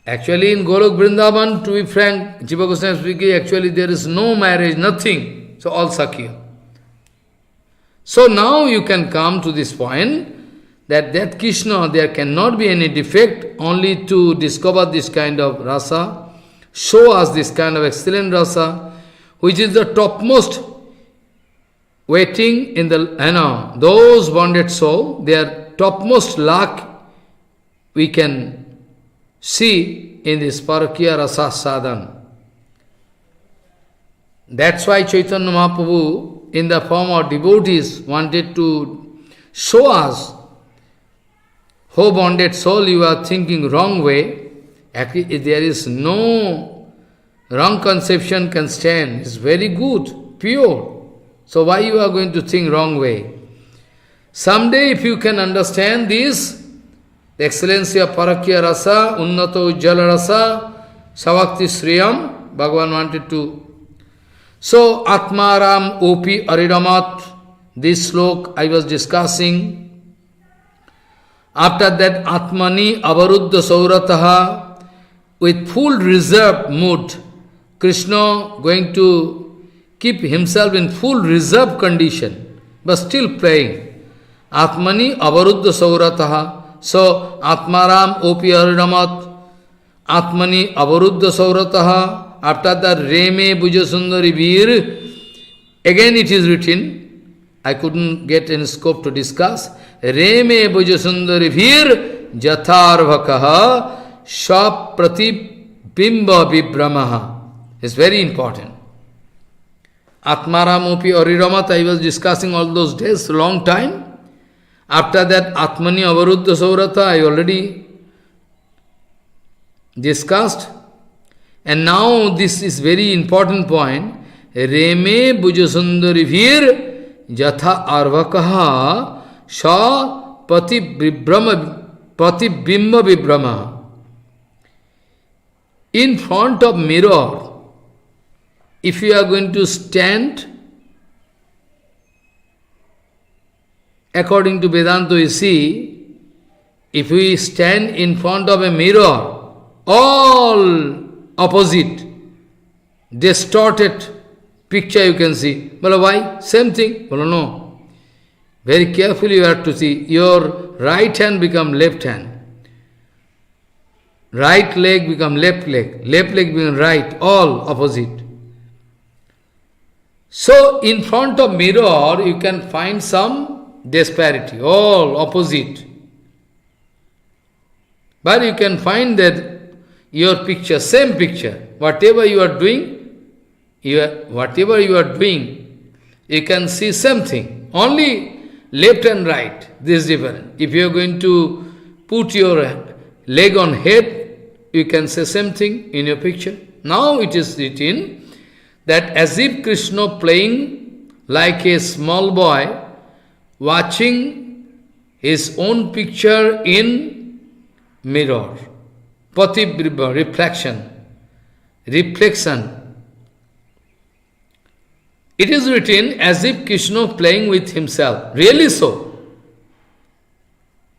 Actually in Golok Vrindavan, to be frank, Jiva Goswami speaking, actually there is no marriage, nothing. So all Sakya. So now you can come to this point, that Krishna, there cannot be any defect, only to discover this kind of rasa, show us this kind of excellent rasa, which is the topmost waiting in the, those bonded soul, their topmost luck we can see in this parakya rasa sadhan. That's why Chaitanya Mahaprabhu, in the form of devotees, wanted to show us, oh bonded soul, you are thinking wrong way. Actually, there is no wrong conception can stand. It's very good, pure. So why you are going to think wrong way? Someday if you can understand this, the excellency of parakya rasa, unnato ujjala rasa, savakti sriyam, Bhagavan wanted to. So, Atmaram Opi Aridamat, this slok I was discussing. After that, Atmani Avaruddha Saurataha, with full reserved mood, Krishna going to keep himself in full reserved condition, but still playing. Atmani Avaruddha Saurataha. So, Atmaram Opi Aridamat, Atmani Avaruddha Saurataha. After that, Reme Bujasundari Veer, again it is written, I couldn't get any scope to discuss. Reme Bujasundari Veer, Jatharvakaha, Shap Pratibimba Vibramaha. It's very important. Atmaramopi Oriramat, I was discussing all those days, long time. After that, Atmani Avaruddha Saurata, I already discussed. And now this is very important point. Reme Bujasundari Veer Jatha Arvakaha Sha Patibimba Vibrama. In front of mirror, if you are going to stand, according to Vedanta you see, if we stand in front of a mirror, all opposite, distorted picture you can see. Well, why? Same thing. Well, no. Very carefully you have to see. Your right hand become left hand. Right leg become left leg. Left leg become right. All opposite. So, in front of mirror, you can find some disparity. All opposite. But you can find that your picture, same picture, whatever you are doing, you can see something. Only left and right, this is different. If you are going to put your leg on head, you can say same thing in your picture. Now it is written that as if Krishna playing like a small boy, watching his own picture in mirror. Reflection. It is written as if Krishna playing with himself. Really so.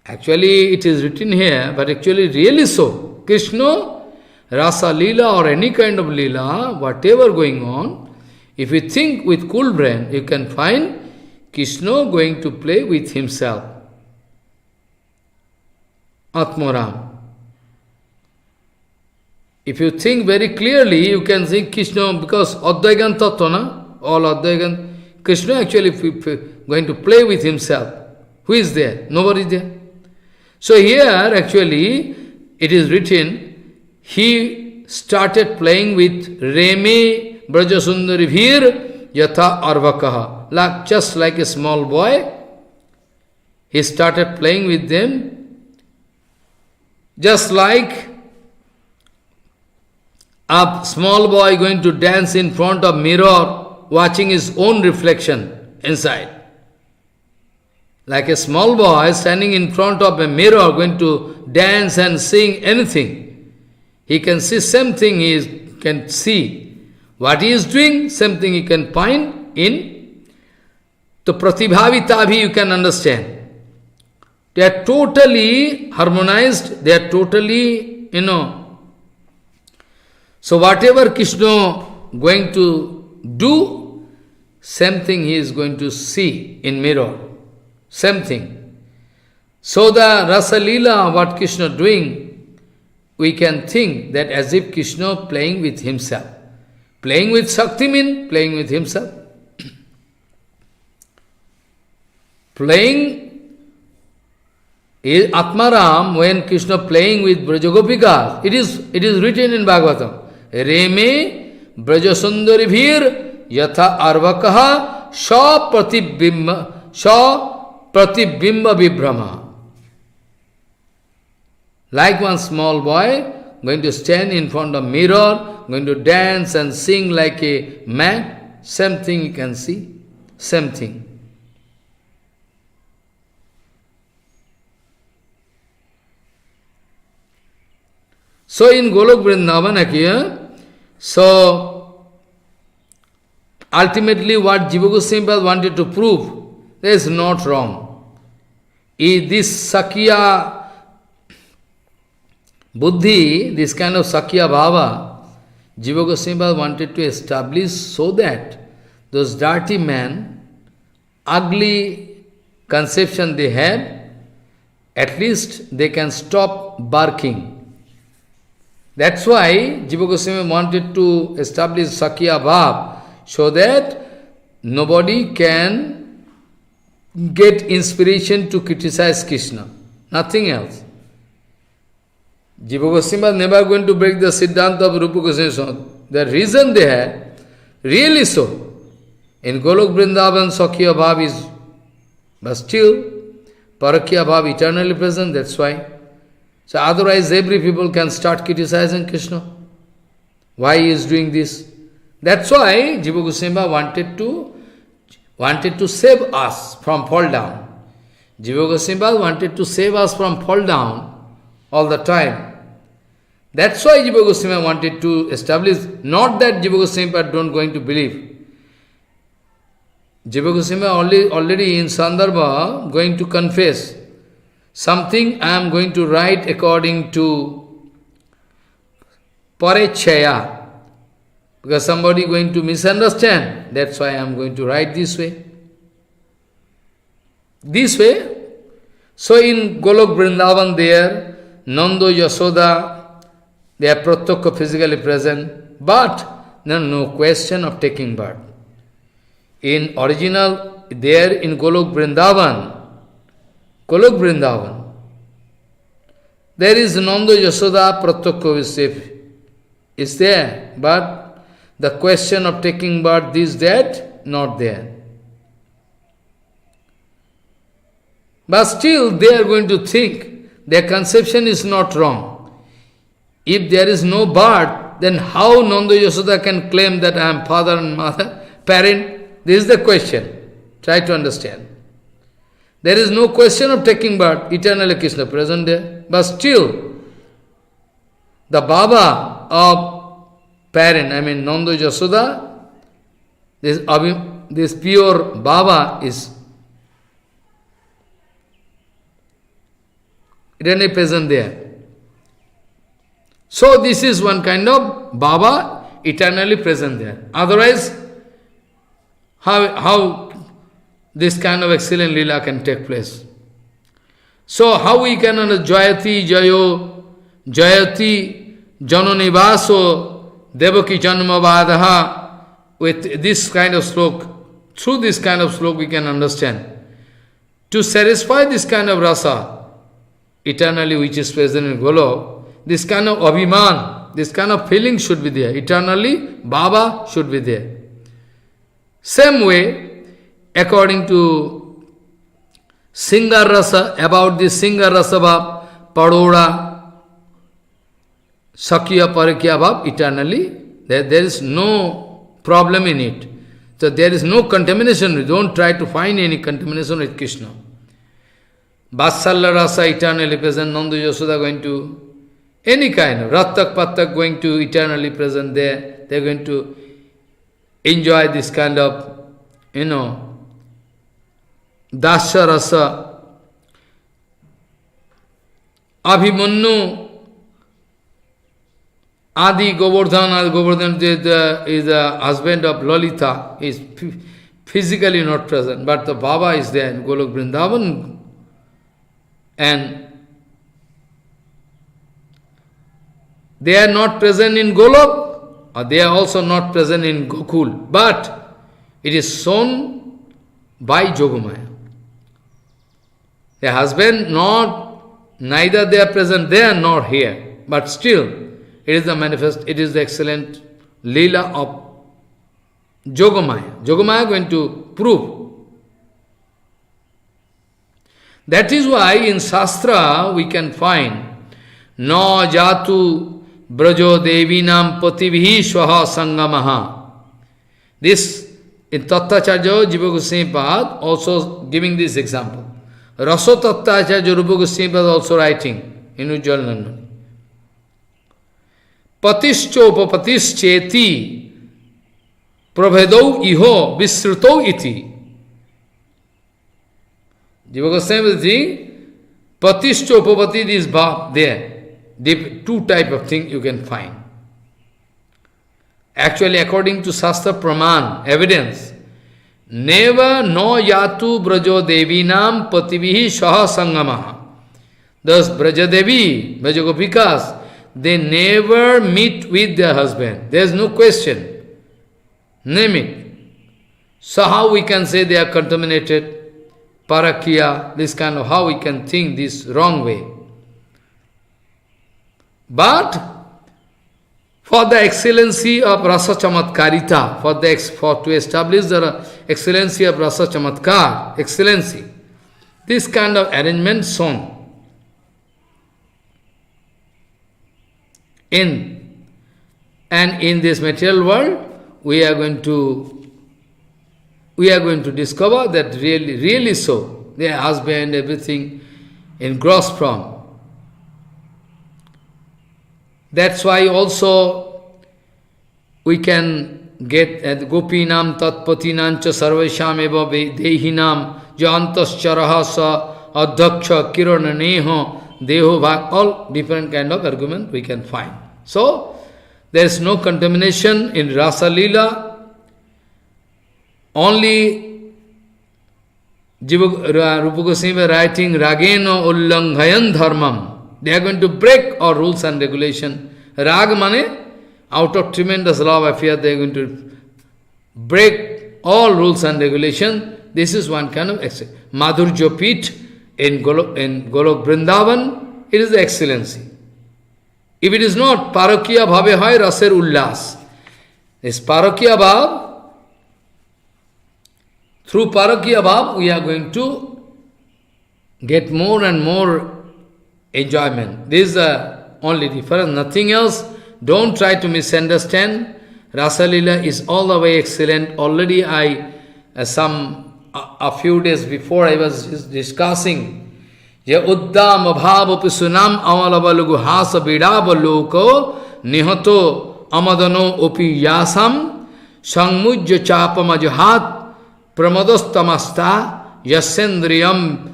Actually, it is written here, but actually really so. Krishna, Rasa Lila or any kind of Lila, whatever going on, if you think with cool brain, you can find Krishna going to play with himself. Atmaram. If you think very clearly, you can think Krishna, because Advaigan Tattva, na? All Advaigan, Krishna actually going to play with himself. Who is there? Nobody is there. So here actually, it is written, he started playing with Reme Brajasundari Vir Yatha Arvakaha. Like, just like a small boy, he started playing with them, just like a small boy going to dance in front of mirror, watching his own reflection inside. Like a small boy standing in front of a mirror, going to dance and sing anything. He can see same thing he can see. What he is doing, same thing he can find in the Pratibhavita you can understand. They are totally harmonized, they are totally, So whatever Krishna going to do, same thing he is going to see in mirror. Same thing. So the Rasa Lila, what Krishna doing, we can think that as if Krishna playing with himself. Playing with Shakti means playing with himself. Playing is Atmaram when Krishna playing with Brajagopikas. It is written in Bhagavatam. Reme Brajasundari Vir Yatha Arvakaha Sha Pratibimba Vibhrama. Like one small boy going to stand in front of mirror, going to dance and sing like a man, same thing you can see, same thing. So in Golok Vrindavan here, so ultimately what Jiva Goswami wanted to prove, that is not wrong. This Sakya Buddhi, this kind of Sakya Bhava, Jiva Goswami wanted to establish so that those dirty men, ugly conception they had, at least they can stop barking. That's why Jiva Goswami wanted to establish Sakya Bhav, so that nobody can get inspiration to criticize Krishna. Nothing else. Jiva Goswami is never going to break the Siddhanta of Rupa Goswami. The reason they had, really so. In Golok Vrindavan, Sakya Bhav is, but still, Parakya Bhav eternally present, that's why. So otherwise every people can start criticizing Krishna. Why he is doing this? That's why Jiva Goswami wanted to save us from fall down. Jiva Goswami wanted to save us from fall down all the time. That's why Jiva Goswami wanted to establish, not that Jiva Goswami don't going to believe. Jiva Goswami already in Sandarbha going to confess, something I am going to write according to Parechaya, because somebody going to misunderstand. That's why I am going to write this way. This way. So in Golok Vrindavan there, Nando Yasoda, they are pratyakha physically present, but there is no question of taking birth. In original, there in Golok Vrindavan, there is Nanda Yasoda pratyakha is there, but the question of taking birth, this, that, not there. But still they are going to think their conception is not wrong. If there is no birth, then how Nanda Yasoda can claim that I am father and mother, parent? This is the question. Try to understand. There is no question of taking birth, eternally Krishna present there. But still, the Baba of parent, Nanda Yasoda, This pure Baba is eternally present there. So this is one kind of Baba eternally present there. Otherwise, how this kind of excellent Leela can take place? So how we can understand Jayati Jayo Jayati Janonivaso Devaki Janmavadaha with this kind of slok? Through this kind of slok we can understand. To satisfy this kind of rasa, eternally which is present in Golok, this kind of abhiman, this kind of feeling should be there. Eternally, Baba should be there. Same way, according to Singar Rasa, about this Singar Rasa Bhav, Padora, Sakya Parakya Bhav, eternally, there is no problem in it. So there is no contamination. We don't try to find any contamination with Krishna. Vatsalya Rasa eternally present, Nanda Yasoda going to, any kind of, Rattak Pattak going to eternally present there. They are going to enjoy this kind of, Dasya Rasa. Abhimanyu, Adi Govardhan is the husband of Lalita, is physically not present, but the Baba is there in Golok Vrindavan, and they are not present in Golok, or they are also not present in Gokul, but it is shown by Jogamaya. The husband, neither they are present there nor here, but still it is the manifest, it is the excellent Leela of Jogamaya. Jogamaya going to prove. That is why in Shastra we can find Na jatu brajo devinam pativihi swaha sangamaha. This in Tattacharya Jiva Goswami Pad also giving this example. Raso Tattacharya Rupa Goswami Pad also writing in Ujjwal Nandani. Patischopapatis prabhedau iho visrutau iti. Jiva Goswami is saying, Patischopapati is bhav there. Two type of thing you can find. Actually, according to Shastra Praman, evidence, never no yatu brajo devinam pativihi saha sangamaha. Thus, Brajadevi, Brajagopikas, they never meet with their husband. There is no question. Name it. So how we can say they are contaminated? Parakya, this kind of, how we can think this wrong way. But for the excellency of Rasa Chamatkarita, for to establish the excellency of Rasa Chamatkar, excellency, this kind of arrangement shown. And in this material world, we are going to discover that really so. Their husband, everything engrossed from. That's why also we can get at Gopinam Tatpatinancha Sarvesham Eva Dehinam Jantascharaha Sa Adhaksha Kirananeho Deho Bhak, all different kind of argument we can find. So, there is no contamination in Rasa Lila. Only Rupa Goswami writing Rageno Ullanghayan Dharmam. They are going to break all rules and regulation. Rag mane, out of tremendous love affair, they are going to break all rules and regulation. This is one kind of excellence. Madhurya Pit in Golok Vrindavan, it is the excellency. If it is not, Parakya Bhave Hai Raser Ullas. This Parakya Bhav, through Parakya Bhav, we are going to get more and more enjoyment. This is the only difference, nothing else. Don't try to misunderstand. Rasa Lila is all the way excellent. Already a few days before I was discussing Ya uddam abhava pisunam amalavalugu hasa bidava loko nihato amadano opi yasam Sangmujya chapamajahat pramadostamasta yasendriyam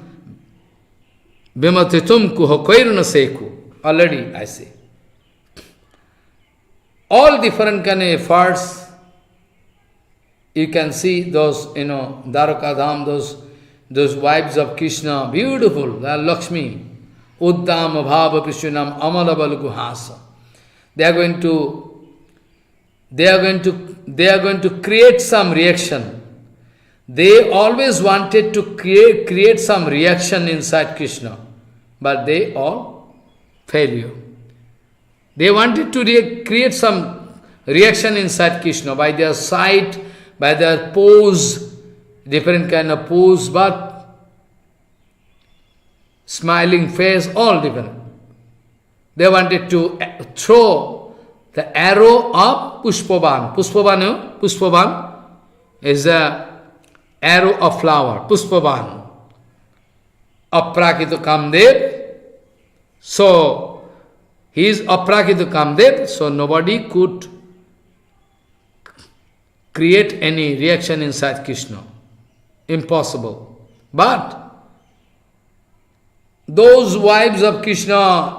vimatitum kuhokairna seku. Already I say. All different kind of efforts, you can see those, Dwarakadham, those wives of Krishna, beautiful, they are Lakshmi, Uddam, Abhava, Prishnam, Amalabal Guhasa. They are going to create some reaction. They always wanted to create some reaction inside Krishna, but they all failure. They wanted to create some reaction inside Krishna by their sight, by their pose, different kind of pose, but smiling face, all different. They wanted to throw the arrow of Pushpavan. Pushpavan is a arrow of flower, Pushpavan. Aprakrita Kamdev. So, he is Aprakrita Kamdev, so nobody could create any reaction inside Krishna. Impossible. But those wives of Krishna,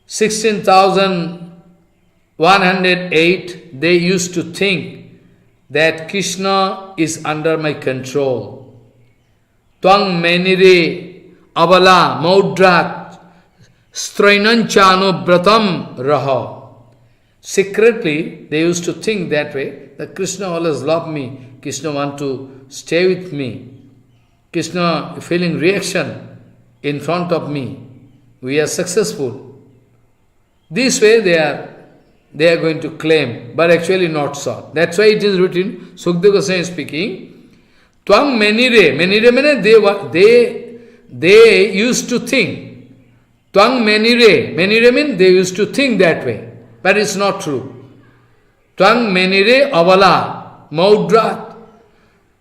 16,108, they used to think that Krishna is under my control. Twang menire avala maudrat strainanchano bratam raha. Secretly, they used to think that way, that Krishna always loved me, Krishna want to stay with me, Krishna feeling reaction in front of me, we are successful. This way they are going to claim, but actually not so. That's why it is written, Sukadeva Goswami is speaking, Twam menire means they used to think, Twang menire means they used to think that way, but it's not true. Twang menire avala maudrat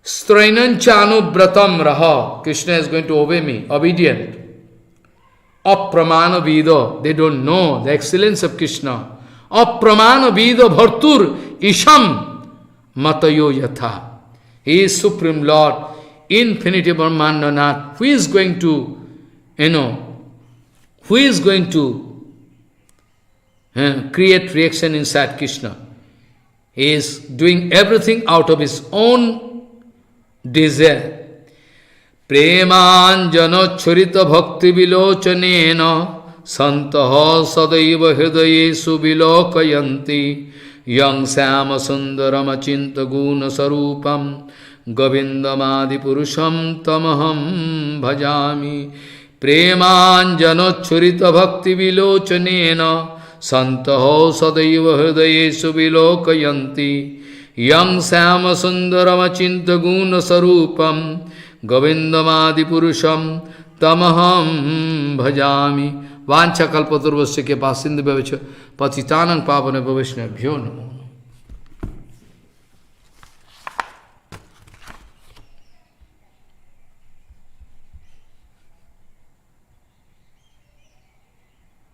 strainanchanu bratam raha. Krishna is going to obey me, obedient. Apramana vido, they don't know the excellence of Krishna. Apramana vido bhartur isham matayo yatha. He is Supreme Lord, infinity Brahmandanat. Who is going to, who is going to create reaction inside Krishna? He is doing everything out of his own desire. Premanjano churita bhakti vilochanena santaha sadaiva hridayesu vilokayanti yang sama sundaram achinta guna sarupam govindamadi purusham tamaham bhajami. Premanjano churita bhakti vilochanena santaho sadaiva hridayesu vilokayanti yang sama sundaram achinta guna sarupam govindamadi purusham tamaham bhajami. Vancha kalpaturvasya ke pasindu bhavaccha patitanang pavane bhavishna bhyo namo.